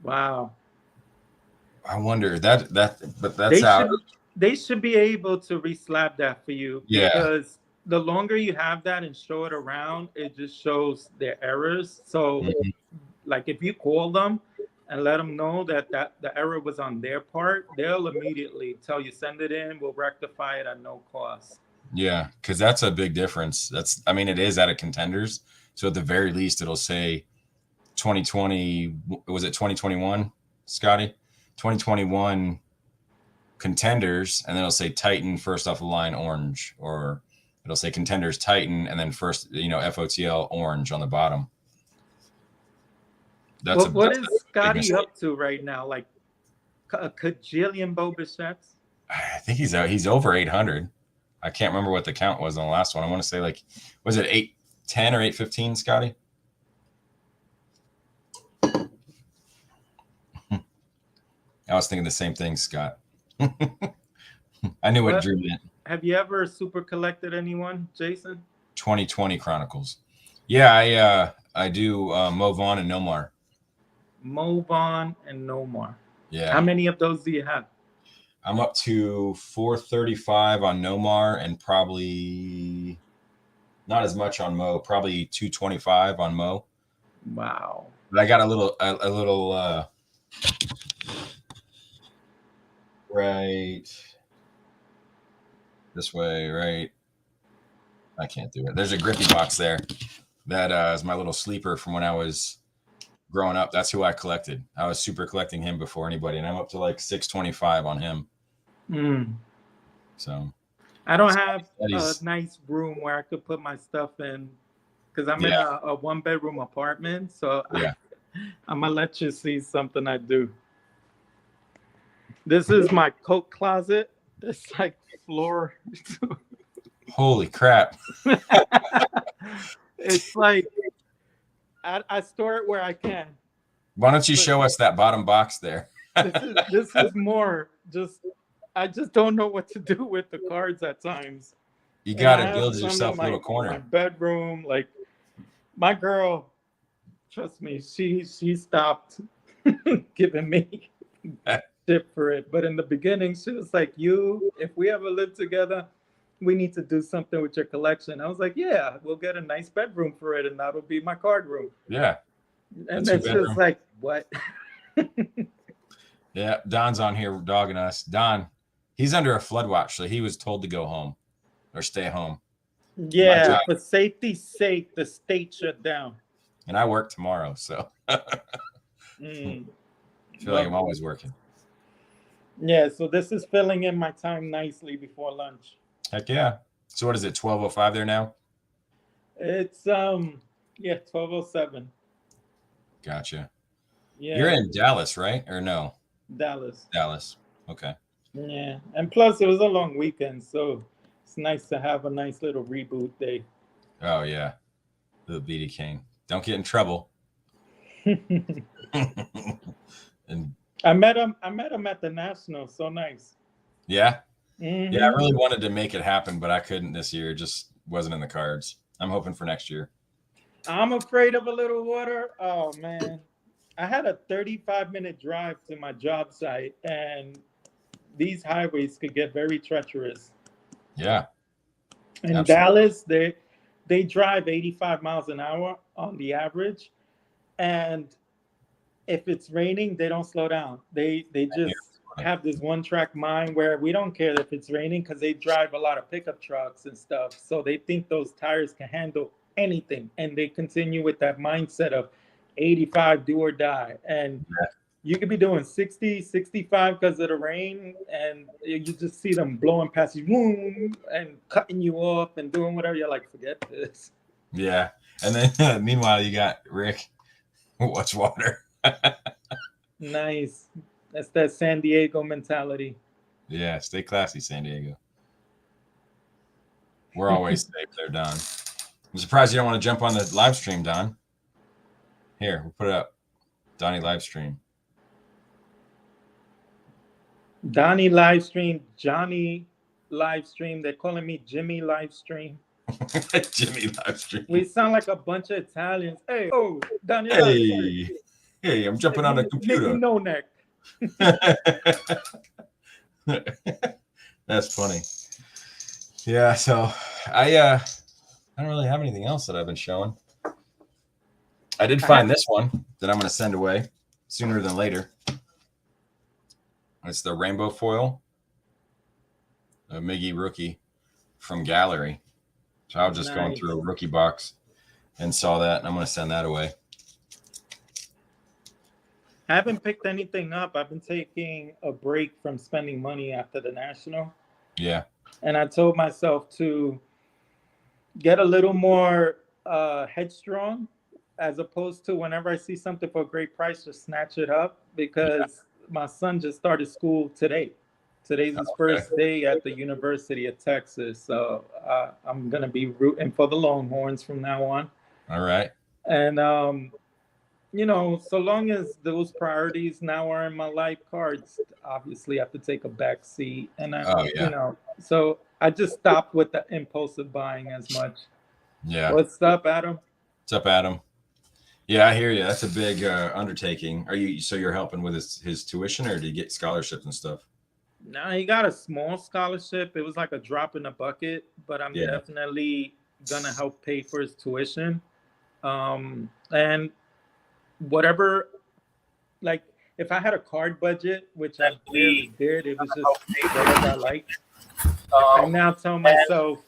Wow. I wonder but that's They out. should be able to reslab that for you, Yeah. because the longer you have that and show it around, it just shows their errors. So Mhm. like if you call them and let them know that the error was on their part, they'll immediately tell you, send it in, we'll rectify it at no cost. Yeah, because that's a big difference. I mean, it is out of Contenders. So at the very least, it'll say 2020. Was it 2021, Scotty? 2021 Contenders, and then it'll say Titan first off the line orange, or it'll say Contenders Titan, and then first, FOTL orange on the bottom. What That's is a big Scotty mistake. up to right now? Like a cajillion Bobichets? I think he's out. He's over 800. I can't remember what the count was on the last one. I want to say was it 810 or 815, Scotty? I was thinking the same thing, Scott. I knew what Drew meant. Have you ever super collected anyone, Jason? 2020 Chronicles. Yeah, I do Mo Vaughn and Nomar. Mo Vaughn and Nomar. Yeah. How many of those do you have? I'm up to 435 on Nomar and probably not as much on Mo, probably 225 on Mo. Wow. But I got a little right this way, right? I can't do it. There's a Griffey box there. That is my little sleeper from when I was growing up. That's who I collected. I was super collecting him before anybody, and I'm up to like 625 on him. So I don't have a nice room where I could put my stuff in, because I'm in a 1-bedroom apartment. So yeah. I'm gonna let you see something I do. This is my coat closet. It's like floor. Holy crap. It's like I store it where I can. Why don't you show us that bottom box there? This is more just, I just don't know what to do with the cards at times. You got to build yourself a little corner. My bedroom, like my girl, trust me, she stopped giving me shit for it. But in the beginning, she was like, if we ever live together, we need to do something with your collection. I was like, yeah, we'll get a nice bedroom for it, and that'll be my card room. Yeah. And then she was like, what? Yeah, Don's on here dogging us. Don, he's under a flood watch, so he was told to go home or stay home. Yeah, for safety's sake, the state shut down. And I work tomorrow, so I feel like I'm always working. Yeah, so this is filling in my time nicely before lunch. Heck yeah. So what is it, 12:05 there now? It's 12:07. Gotcha. Yeah. You're in Dallas, right? Or no? Dallas. Okay. Yeah. And plus it was a long weekend, so it's nice to have a nice little reboot day. Oh yeah. The BD King. Don't get in trouble. And I met him at the National. So nice. Yeah. Mm-hmm. Yeah, I really wanted to make it happen, but I couldn't this year. It just wasn't in the cards. I'm hoping for next year. I'm afraid of a little water. Oh man. I had a 35-minute drive to my job site, and these highways could get very treacherous. Yeah. In Dallas, they drive 85 miles an hour on the average, and if it's raining, they don't slow down. They just have this one-track mind where we don't care if it's raining, because they drive a lot of pickup trucks and stuff. So they think those tires can handle anything, and they continue with that mindset of 85 do or die. And you could be doing 60, 65 because of the rain, and you just see them blowing past you, boom, and cutting you off and doing whatever. You're like, forget this. Yeah. And then meanwhile, you got Rick. Watch water. Nice. That's that San Diego mentality. Yeah, stay classy, San Diego. We're always safe there, Don. I'm surprised you don't want to jump on the live stream, Don. Here, we'll put it up. Donnie live stream. Donnie live stream. Johnny live stream. They're calling me Jimmy live stream. Jimmy live stream. We sound like a bunch of Italians. Hey, oh, Daniel live stream. Hey, I'm jumping on the computer. Nicky No Neck. That's funny. Yeah, so I don't really have anything else that I've been showing. I did find this one that I'm going to send away sooner than later. It's the rainbow foil, a Miggy rookie from Gallery. So I was just going through a rookie box and saw that, and I'm going to send that away. I haven't picked anything up. I've been taking a break from spending money after the National. Yeah. And I told myself to get a little more headstrong, as opposed to whenever I see something for a great price, just snatch it up, because my son just started school today. Today's his first day at the University of Texas. So I'm going to be rooting for the Longhorns from now on. All right. And, you know, so long as those priorities now are in my life, cards obviously have to take a back seat. And, you know, so I just stopped with the impulsive buying as much. Yeah. What's up, Adam? What's up, Adam? Yeah, I hear you. That's a big undertaking. So you're helping with his tuition, or did he get scholarships and stuff? No, he got a small scholarship. It was like a drop in the bucket, but I'm definitely gonna help pay for his tuition. And whatever, like, if I had a card budget, which I barely did, it was just whatever I liked. I now tell myself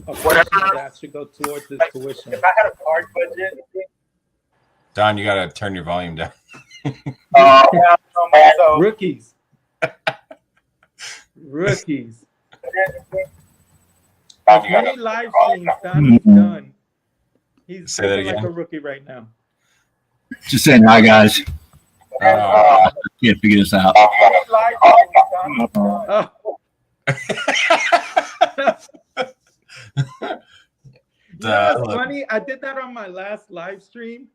a portion of that should go towards his tuition. If I had a card budget, Don, you gotta turn your volume down. Rookies. Rookies. As many live streams Don's done, he's like a rookie right now. Just saying hi, guys. Can't figure this out. That's funny. I did that on my last live stream.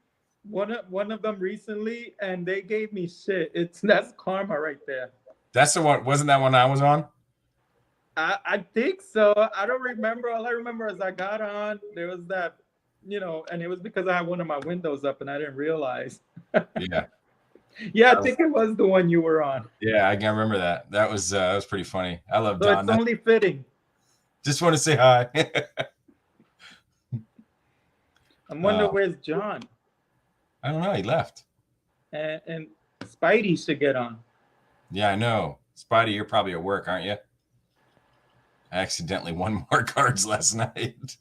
One of them recently, and they gave me shit. That's karma right there. That's the one. Wasn't that one I was on? I think so. I don't remember. All I remember is I got on. There was that, you know, and it was because I had one of my windows up and I didn't realize. Yeah. Yeah, I think it was the one you were on. Yeah, I can remember that. That was pretty funny. I love so Don. It's only fitting. Just want to say hi. I'm wondering where's John. I don't know. He left. And Spidey should get on. Yeah, I know. Spidey, you're probably at work, aren't you? I accidentally won more cards last night.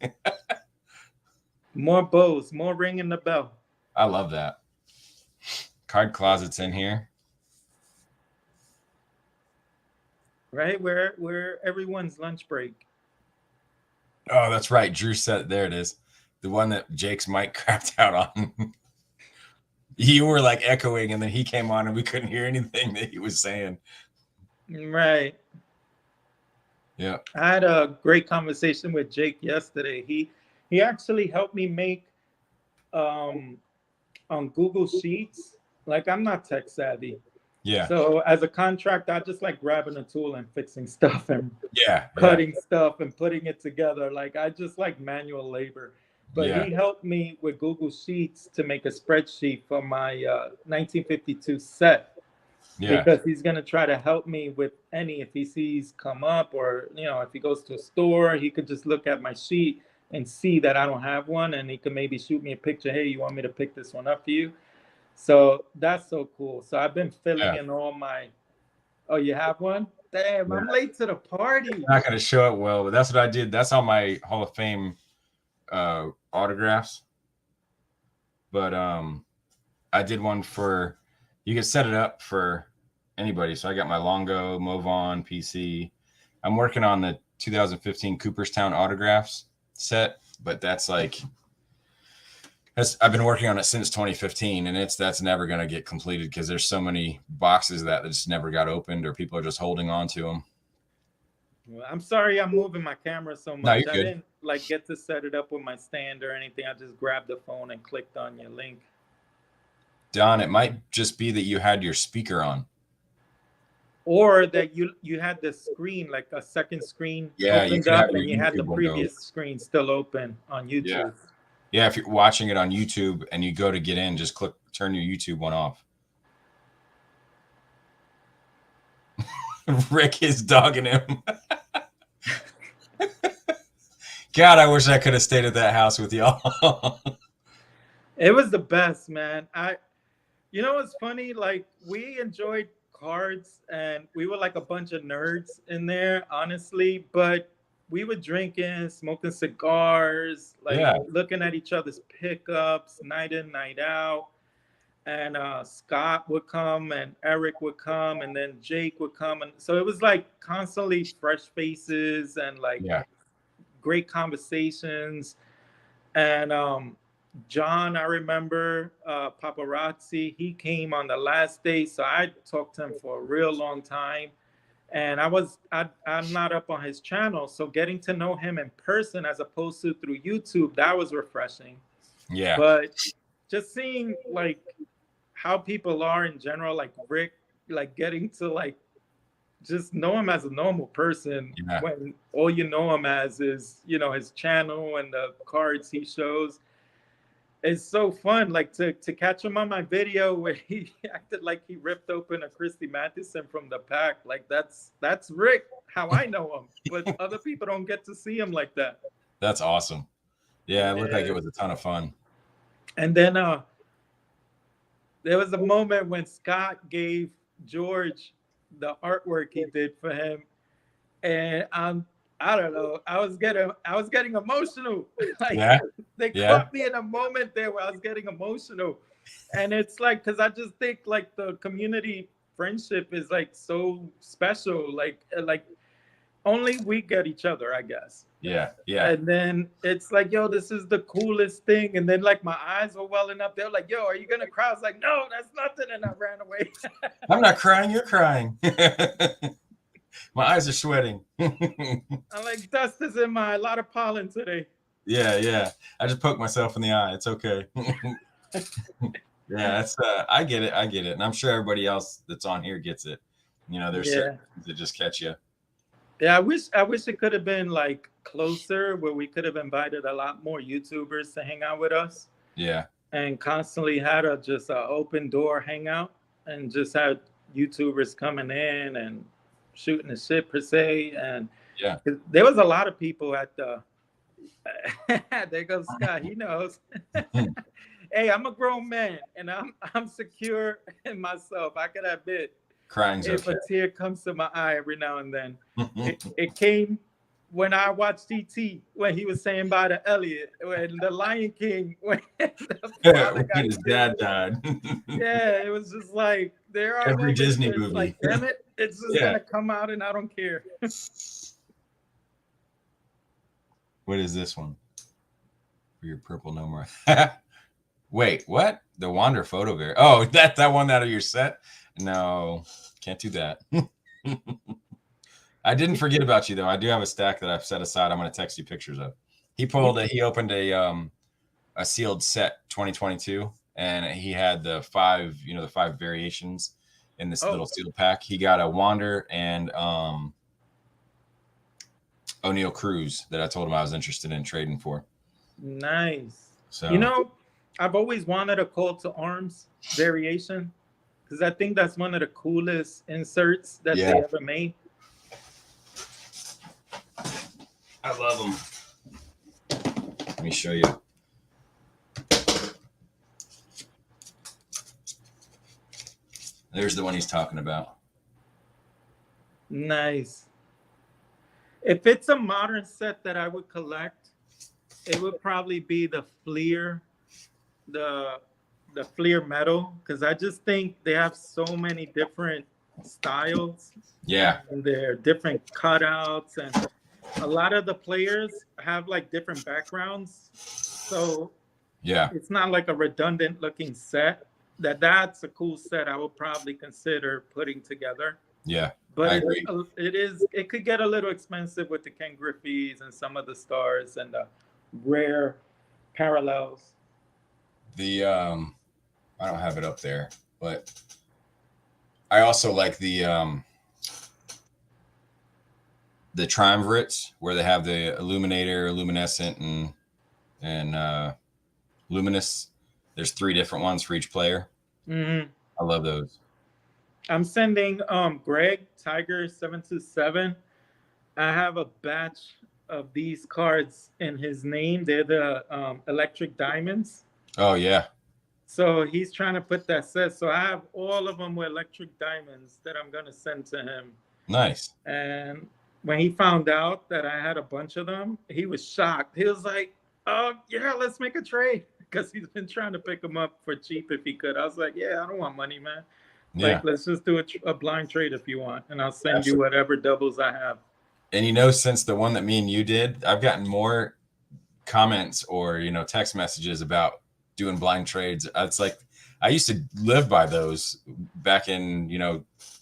More bows, more ringing the bell. I love that. Card closets in here. Right, where everyone's lunch break. Oh, that's right. Drew said, there it is. The one that Jake's mic crapped out on. You were like echoing, and then he came on and we couldn't hear anything that he was saying. Right. Yeah. I had a great conversation with Jake yesterday. He actually helped me make on Google Sheets. Like, I'm not tech savvy. Yeah. So as a contractor, I just like grabbing a tool and fixing stuff and cutting stuff and putting it together. Like, I just like manual labor. But he helped me with Google Sheets to make a spreadsheet for my 1952 set. Yeah. Because he's going to try to help me with if he sees come up, or, you know, if he goes to a store, he could just look at my sheet and see that I don't have one, and he could maybe shoot me a picture. Hey, you want me to pick this one up for you? So that's so cool. So I've been filling in all my, you have one? Damn, I'm late to the party. I'm not going to show it well, but that's what I did. That's all my Hall of Fame autographs. But I did one for, you can set it up for anybody. So I got my Longo, Movon, PC. I'm working on the 2015 Cooperstown autographs set, but that's like, I've been working on it since 2015, and that's never going to get completed because there's so many boxes that just never got opened, or people are just holding on to them. Well, I'm sorry I'm moving my camera so much. No, you're good. I didn't like get to set it up with my stand or anything. I just grabbed the phone and clicked on your link. Don, it might just be that you had your speaker on. or that you had the screen, like a second screen Yeah, you opened could have up, your and you had the YouTube window. previous screen still open on Yeah. YouTube. Yeah, if you're watching it on YouTube and you go to get in, just turn your YouTube one off. Rick is dogging him. God, I wish I could have stayed at that house with y'all. It was the best, man. You know what's funny? Like, we enjoyed cards, and we were like a bunch of nerds in there, honestly. But we were drinking, smoking cigars, like Yeah. looking at each other's pickups, night in, night out. And Scott would come, and Eric would come, and then Jake would come, and so it was like constantly fresh faces and like Yeah. great conversations. And John, I remember Paparazzi. He came on the last day, so I talked to him for a real long time. And I'm not up on his channel, so getting to know him in person as opposed to through YouTube, that was refreshing. Yeah. But just seeing like how people are in general, like Rick, like getting to like just know him as a normal person when all you know him as is, you know, his channel and the cards he shows. It's so fun, like to catch him on my video where he acted like he ripped open a Christy Mathewson from the pack. Like that's Rick, how I know him, but other people don't get to see him like that. That's awesome. Yeah, it looked like it was a ton of fun. And then there was a moment when Scott gave George the artwork he did for him, and I don't know, I was getting emotional. Like they caught me in a moment there where I was getting emotional. And it's like, because I just think like the community friendship is like so special, like only we get each other, I guess. Yeah. And then it's like, yo, this is the coolest thing. And then like my eyes were welling up. They're like, yo, are you gonna cry? I was like, no, that's nothing. And I ran away. I'm not crying, you're crying. My eyes are sweating. I'm like, dust is in my, a lot of pollen today. Yeah. I just poked myself in the eye. It's okay. Yeah, that's I get it. And I'm sure everybody else that's on here gets it. You know, there's certain things that just catch you. Yeah, I wish it could have been like closer, where we could have invited a lot more YouTubers to hang out with us. Yeah. And constantly had a just an open door hangout, and just had YouTubers coming in and shooting the shit per se. And there was a lot of people at the there goes Scott, he knows. Hey, I'm a grown man and I'm secure in myself. I can admit, crying's if okay. a tear comes to my eye every now and then. It came when I watched E.T. when he was saying bye to Elliot, when the Lion King, when his dad died. Yeah, it was just like, there are every Disney movie. Like, damn it, it's just gonna come out and I don't care. What is this one? For your purple no more. Wait, what? The Wander photo there. Oh, that one out of your set? No, can't do that. I didn't forget about you though. I do have a stack that I've set aside. I'm going to text you pictures of. He opened a sealed set 2022, and he had the five variations in this little sealed pack. He got a Wander and O'Neal Cruz that I told him I was interested in trading for. Nice. So, you know, I've always wanted a Call to Arms variation, because I think that's one of the coolest inserts that they ever made. I love them. Let me show you. There's the one he's talking about. Nice. If it's a modern set that I would collect, it would probably be the Fleer, the Fleer metal, because I just think they have so many different styles. Yeah. And they're different cutouts, and a lot of the players have like different backgrounds. So it's not like a redundant looking set. That's a cool set I would probably consider putting together. Yeah. But I agree. It could get a little expensive with the Ken Griffey's and some of the stars and the rare parallels. The I don't have it up there, but I also like the the triumvirates where they have the illuminator, luminescent, and luminous. There's 3 different ones for each player. Mhm. I love those. I'm sending Greg Tiger 727. I have a batch of these cards in his name. They're the electric diamonds. Oh yeah, So he's trying to put that set. So I have all of them with electric diamonds that I'm gonna send to him. nice. And when he found out that I had a bunch of them, he was shocked. He was like, "Oh yeah, let's make a trade," because he's been trying to pick them up for cheap if he could. I was like, "Yeah, I don't want money, man. Yeah, Like, let's just do a blind trade if you want, and I'll send you absolutely. whatever doubles I have." And since the one that me and you did, I've gotten more comments or text messages about doing blind trades. It's like I used to live by those back in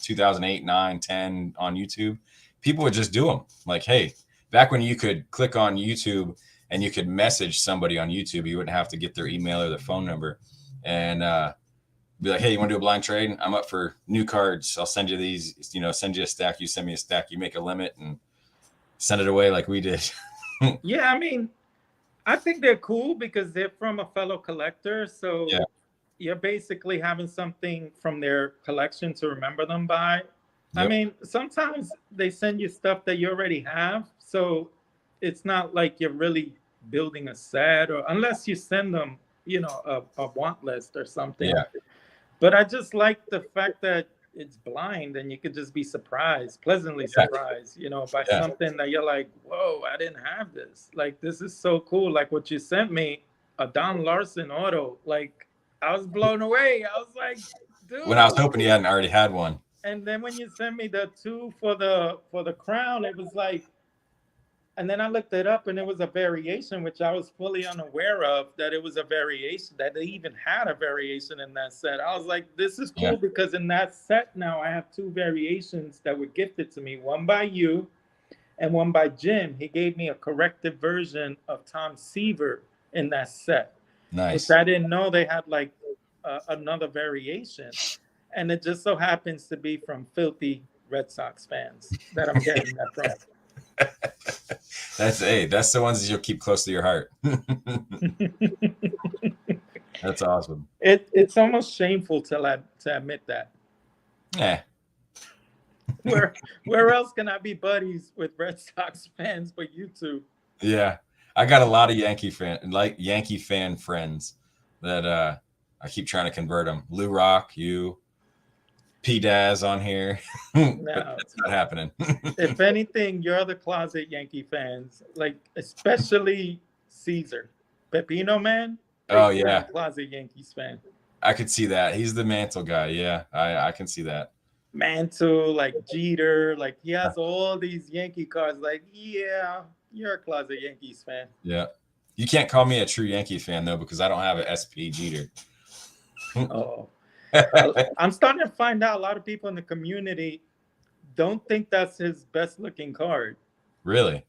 2008, 9, 10 on YouTube. People would just do them. Like, hey, back when you could click on YouTube and you could message somebody on YouTube, you wouldn't have to get their email or their phone number, and be like, hey, you want to do a blind trade? I'm up for new cards. I'll send you these. Send you a stack. You send me a stack. You make a limit and send it away like we did. Yeah, I mean, I think they're cool because they're from a fellow collector. So Yeah. you're basically having something from their collection to remember them by. I Yep. mean, sometimes they send you stuff that you already have. So it's not like you're really building a set, or unless you send them, a want list or something. Yeah. But I just like the fact that it's blind and you could just be surprised, pleasantly surprised, by Yeah. something that you're like, whoa, I didn't have this. Like, this is so cool. Like what you sent me, a Don Larson auto. Like, I was blown away. I was like, dude. When I was hoping you hadn't already had one. And then when you sent me the 2 for the crown, it was like, and then I looked it up and it was a variation, which I was fully unaware of, that it was a variation, that they even had a variation in that set. I was like, this is cool because in that set now I have 2 variations that were gifted to me, one by you and one by Jim. He gave me a corrected version of Tom Seaver in that set. Nice. Which I didn't know they had like another variation. And it just so happens to be from filthy Red Sox fans that I'm getting that from. That's the ones that you'll keep close to your heart. That's awesome. It's almost shameful to admit that. Yeah. Where else can I be buddies with Red Sox fans but you two? Yeah, I got a lot of Yankee fan friends that I keep trying to convert them. Lou Rock, you, P Daz on here. No, it's not happening. If anything, you're the closet Yankee fans, like especially Caesar, Pepino man. Oh yeah, closet Yankees fan. I could see that. He's the Mantle guy. Yeah, I can see that. Mantle, like Jeter, like he has all these Yankee cards. Like, yeah, you're a closet Yankees fan. Yeah, you can't call me a true Yankee fan though because I don't have an SP Jeter. Oh. I'm starting to find out a lot of people in the community don't think that's his best looking card. Really?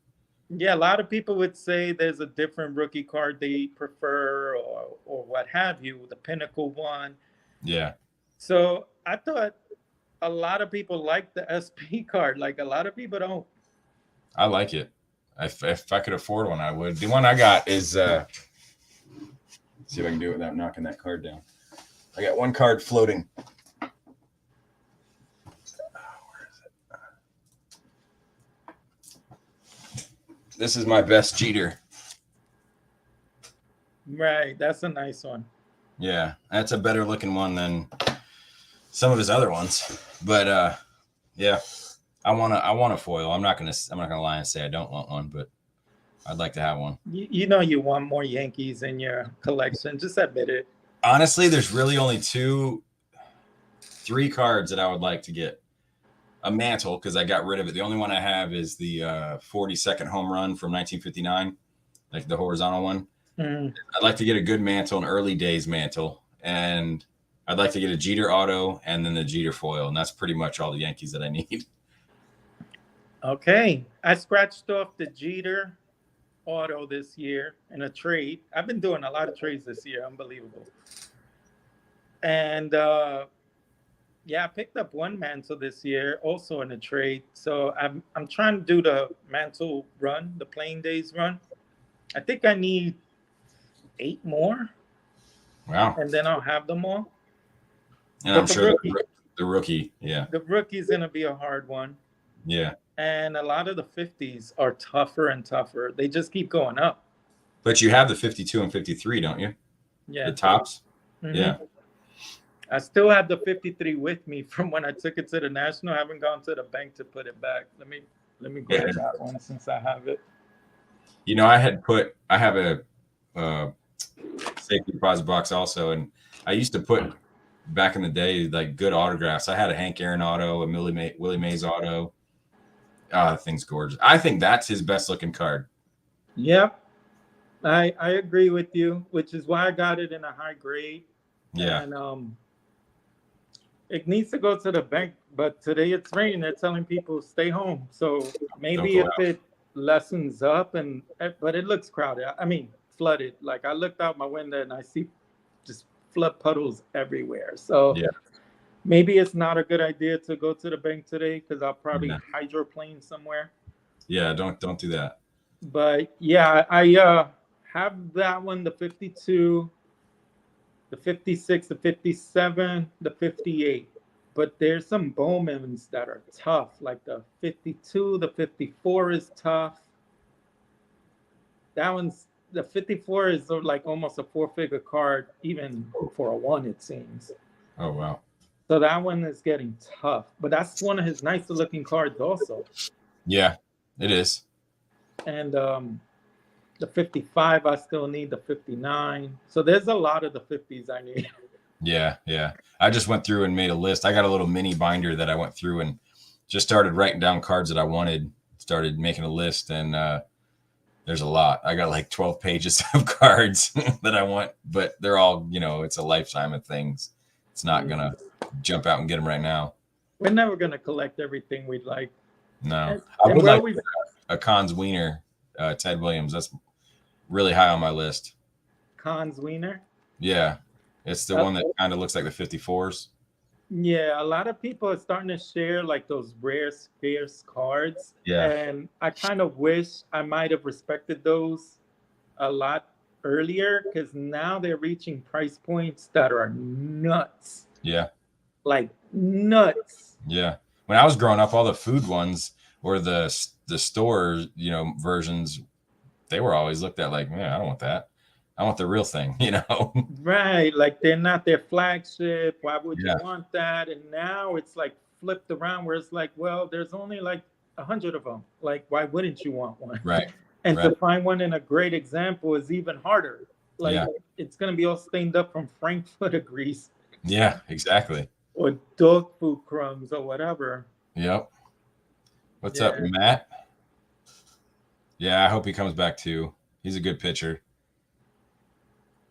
Yeah, a lot of people would say there's a different rookie card they prefer or what have you, the Pinnacle one. Yeah. So I thought a lot of people like the SP card. Like a lot of people don't. I like it. If I could afford one, I would. The one I got is let's see if I can do it without knocking that card down. I got one card floating. Where is it? This is my best Jeter. Right, that's a nice one. Yeah, that's a better looking one than some of his other ones. But yeah, I want a foil. I'm not gonna lie and say I don't want one, but I'd like to have one. You know you want more Yankees in your collection. Just admit it. Honestly, there's really only 3 cards that I would like to get. A Mantle, because I got rid of it. The only one I have is the 42nd home run from 1959, like the horizontal one. I'd like to get a good Mantle, an early days Mantle, and I'd like to get a Jeter auto and then the Jeter foil, and that's pretty much all the Yankees that I need. Okay. I scratched off the Jeter auto this year in a trade. I've been doing a lot of trades this year. Unbelievable. And Yeah, I picked up one mantle this year, also in a trade. So I'm trying to do the mantle run, the playing days run. I think I need 8 more, Wow. and then I'll have them all. And I'm But the sure rookie, the rookie, yeah, the rookie's gonna be a hard one, yeah. and a lot of the 50s are tougher and tougher. They just keep going up. But you have the 52 and 53, don't you? The Yeah. tops. Mhm. Yeah. I still have the 53 with me from when I took it to the national. I haven't gone to the bank to put it back. Let me grab Yeah. that one since I have it. You know, I have a safety deposit box also, and I used to put back in the day like good autographs. I had a Hank Aaron auto, a Willie Mays auto. Oh, that thing's gorgeous. I think that's his best looking card. Yep. I agree with you, which is why I got it in a high grade. Yeah. And it needs to go to the bank, but today it's raining. They're telling people stay home. So maybe if it lessens up but it looks crowded. I mean, flooded. Like I looked out my window and I see just flood puddles everywhere. So Yeah. maybe it's not a good idea to go to the bank today because I'll probably Yeah. hydroplane somewhere. Yeah, don't do that. But yeah, I have that one, the 52, the 56, the 57, the 58. But there's some Bowmans that are tough, like the 52, the 54 is tough. The 54 is like almost a 4-figure card, even for a one, it seems. Oh, wow. So that one is getting tough. But that's one of his nicer looking cards also. Yeah, it is. And the 55, I still need the 59. So there's a lot of the 50s I need. Yeah, yeah. I just went through and made a list. I got a little mini binder that I went through and just started writing down cards that I wanted, started making a list, and there's a lot. I got like 12 pages of cards that I want, but they're all, it's a lifetime of things. It's not going to jump out and get them right now. We're never going to collect everything we'd like. No. I would like a Cons Wiener, Ted Williams. That's really high on my list. Cons Wiener? Yeah. It's the one that kind of looks like the 54s. Yeah, a lot of people are starting to share like those rare scarce cards. Yeah. And I kind of wish I might have respected those a lot earlier because now they're reaching price points that are nuts. Yeah. Like nuts. Yeah. When I was growing up, all the food ones or the store, versions, they were always looked at like, man, I don't want that. I want the real thing, Right. Like they're not their flagship. Why would you want that? And now it's like flipped around where it's like, well, there's only like 100 of them. Like, why wouldn't you want one? Right. And to find one in a great example is even harder. Like it's going to be all stained up from Frankfurter grease. Yeah, exactly. Or dog food crumbs or whatever. Yep. What's up, Matt? Yeah, I hope he comes back too. He's a good pitcher.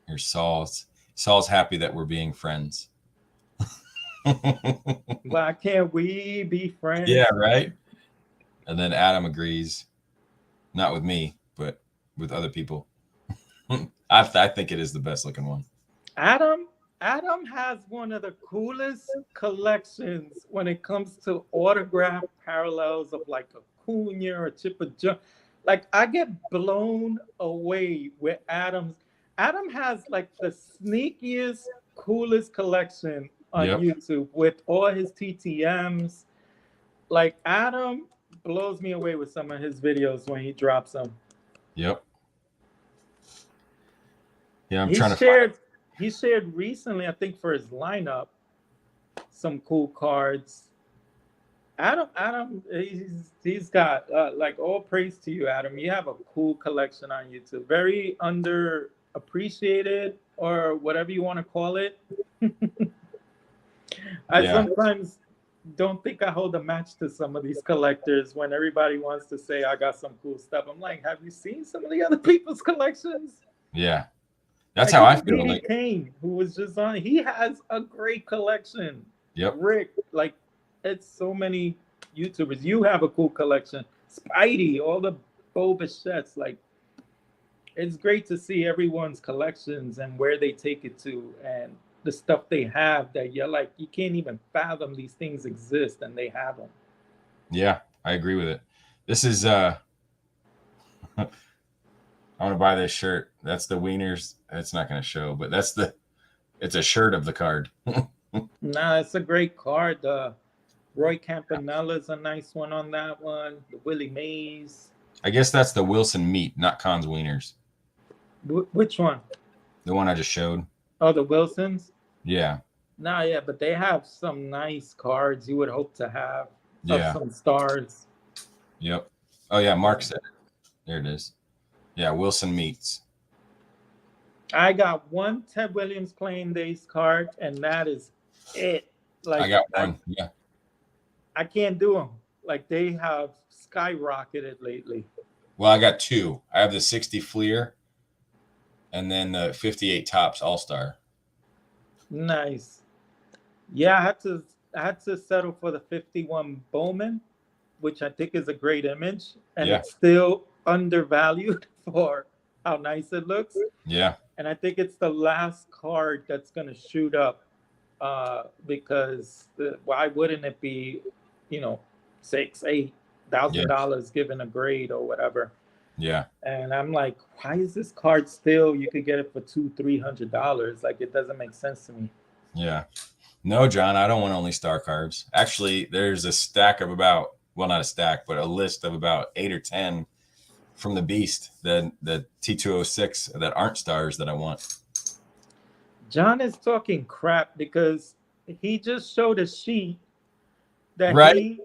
Here's Saul's. Saul's happy that we're being friends. Why can't we be friends? Yeah, right. And then Adam agrees, not with me, but with other people. I think it is the best looking one. Adam has one of the coolest collections when it comes to autograph parallels of like Acuna or Chipper Jones. Like I get blown away with Adam's. Adam has like the sneakiest, coolest collection on YouTube with all his TTMs. Like Adam blows me away with some of his videos when he drops them. Yep. Yeah, He shared recently, I think, for his lineup, some cool cards. Adam, he's got like all praise to you, Adam. You have a cool collection on YouTube. Very underappreciated or whatever you want to call it. I sometimes don't think I hold a match to some of these collectors when everybody wants to say I got some cool stuff. I'm like, have you seen some of the other people's collections? Yeah. That's how I feel. BB Kane, who was just on, he has a great collection. Yep. Rick, like, it's so many YouTubers. You have a cool collection. Spidey, all the Boba Fett's, like, it's great to see everyone's collections and where they take it to. And the stuff they have that you're like, you can't even fathom these things exist, and they have them. Yeah, I agree with it. This is I want to buy this shirt. That's the Wieners. It's not going to show, but it's a shirt of the card. Nah, it's a great card. Roy Campanella's a nice one on that one. The Willie Mays. I guess that's the Wilson meat, not Con's Wieners. Which one? The one I just showed. Oh, the Wilsons? Yeah. Nah, yeah, but they have some nice cards you would hope to have. Yeah. Some stars. Yep. Oh, yeah, Mark said it. There it is. Yeah, Wilson meats. I got one Ted Williams playing days card, and that is it. Like I got one. Yeah. I can't do them. Like they have skyrocketed lately. Well, I got two. I have the 60 Fleer and then the 58 Tops All-Star. Nice. Yeah, I had to settle for the 51 Bowman, which I think is a great image, and Yeah. it's still undervalued for how nice it looks. Yeah. And I think it's the last card that's going to shoot up because why wouldn't it be, $6,000-8,000 given a grade or whatever? Yeah. And I'm like, why is this card still? You could get it for $200-300. Like it doesn't make sense to me. Yeah. No, John, I don't want only star cards. Actually, there's a stack of about, well, not a stack, but a list of about 8 or 10 from the Beast, the T206 that aren't stars that I want. John is talking crap because he just showed a sheet that Right. he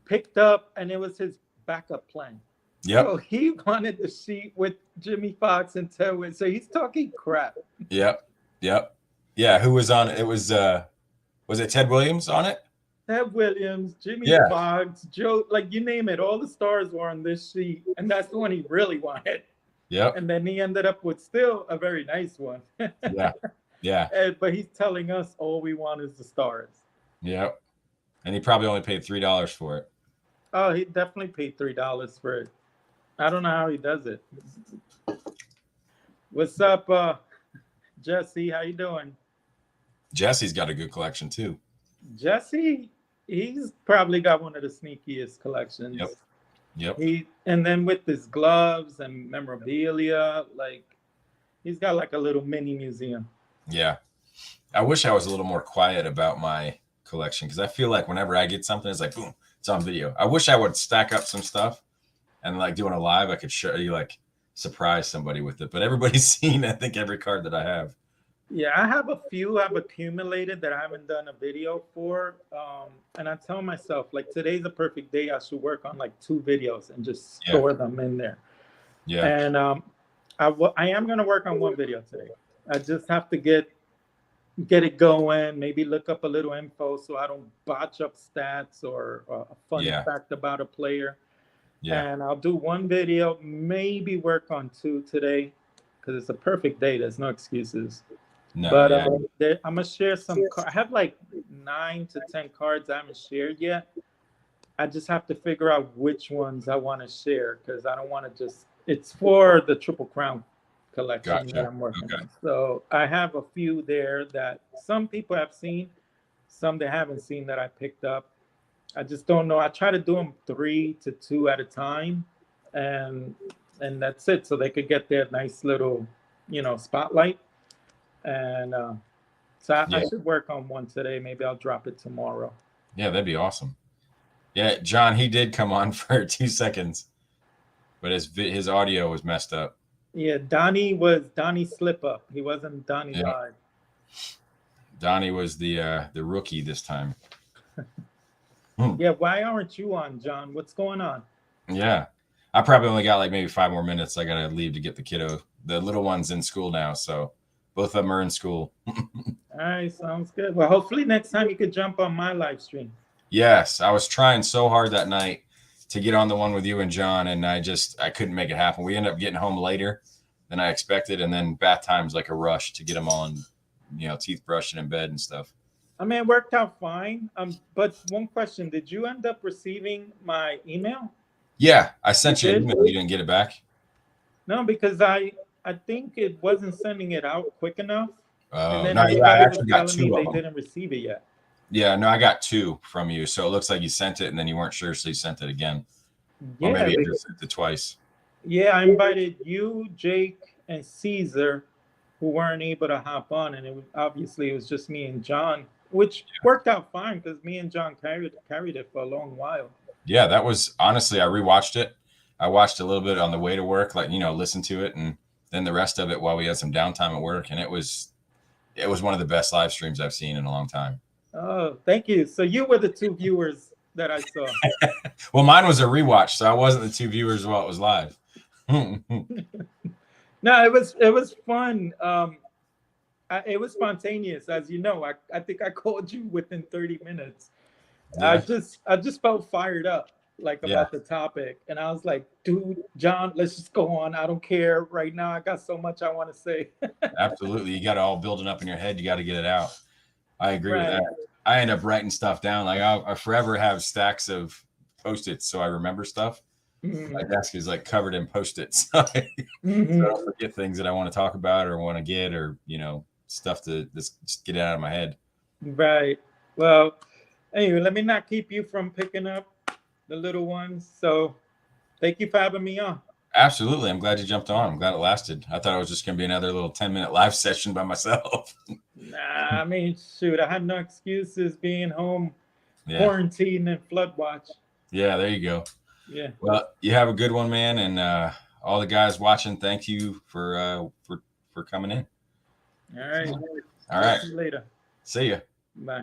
picked up, and it was his backup plan. Yep. So he wanted the sheet with Jimmy Fox and Ted Williams. So he's talking crap. Yep. Yeah. Who was on it? It was it Ted Williams on it? Ted Williams, Jimmy Yeah. Fox, Joe, like you name it, all the stars were on this sheet, and that's the one he really wanted. Yep. And then he ended up with still a very nice one. Yeah. Yeah. But he's telling us all we want is the stars. Yep. And he probably only paid $3 for it. Oh, he definitely paid $3 for it. I don't know how he does it. What's up, Jesse? How you doing? Jesse's got a good collection too. Jesse, he's probably got one of the sneakiest collections. Yep. And then with his gloves and memorabilia, like he's got like a little mini museum. Yeah. I wish I was a little more quiet about my collection because I feel like whenever I get something, it's like, boom, it's on video. I wish I would stack up some stuff and like doing a live, I could show you, like surprise somebody with it. But everybody's seen, I think, every card that I have. Yeah, I have a few I've accumulated that I haven't done a video for. And I tell myself, like, today's a perfect day. I should work on like 2 videos and just store them in there. Yeah. And I am going to work on 1 video today. I just have to get it going, maybe look up a little info so I don't botch up stats or a funny fact about a player. Yeah. And I'll do 1 video, maybe work on 2 today because it's a perfect day. There's no excuses. No, but I'm going to share some. I have like 9 to 10 cards I haven't shared yet. I just have to figure out which ones I want to share because I don't want to just. It's for the Triple Crown collection that I'm working on. So I have a few there that some people have seen, some they haven't seen that I picked up. I just don't know. I try to do them 3 to 2 at a time, and that's it. So they could get their nice little, spotlight. And so I should work on 1 today. Maybe I'll drop it tomorrow. Yeah, that'd be awesome. Yeah, John, he did come on for 2 seconds, but his audio was messed up. Yeah, Donnie slip up. He wasn't Donnie live. Donnie was the rookie this time. Yeah, why aren't you on, John? What's going on? Yeah, I probably only got like maybe 5 more minutes. I gotta leave to get the kiddo. The little one's in school now, so both of them are in school. All right, sounds good. Well, hopefully next time you could jump on my live stream. Yes, I was trying so hard that night to get on the one with you and John, and I couldn't make it happen. We ended up getting home later than I expected, and then bath time's like a rush to get them on, teeth brushing in bed and stuff. I mean, it worked out fine. But one question: did you end up receiving my email? Yeah, I sent you an email. You didn't get it back? No, because I think it wasn't sending it out quick enough. And then no, yeah, I everybody was actually got telling me two they of them. didn't receive it yet. Yeah, no, I got two from you. So it looks like you sent it and then you weren't sure, so you sent it again. Or Yeah, maybe I just sent it twice. yeah, I invited you, Jake, and Caesar, who weren't able to hop on, and obviously it was just me and John, which worked out fine because me and John carried it for a long while. Yeah, that was honestly, I rewatched it. I watched a little bit on the way to work, like, listen to it, and then the rest of it while we had some downtime at work. And it was one of the best live streams I've seen in a long time. Oh, thank you. So you were the two viewers that I saw. Well, mine was a rewatch, so I wasn't the two viewers while it was live. No, it was fun. It was spontaneous, as you know. I think I called you within 30 minutes. Yeah. I just felt fired up, like Yeah. about the topic, and I was like, dude, John, let's just go on. I don't care right now. I got so much I want to say. Absolutely. You got it all building up in your head. You got to get it out. I agree with Right. that. I end up writing stuff down. Like I forever have stacks of Post-its so I remember stuff. Mhm. My desk is like covered in Post-its. So I don't forget things that I want to talk about or want to get, or, stuff to just get out of my head. Right. Well, anyway, let me not keep you from picking up the little ones. So thank you for having me on. Absolutely. I'm glad you jumped on. I'm glad it lasted. I thought it was just going to be another little 10-minute live session by myself. Nah, I mean, shoot, I had no excuses being home, Yeah. quarantine and flood watch. Yeah, there you go. Yeah. Well, you have a good one, man. And all the guys watching, thank you for coming in. All right. All right. See you later. See ya. Bye.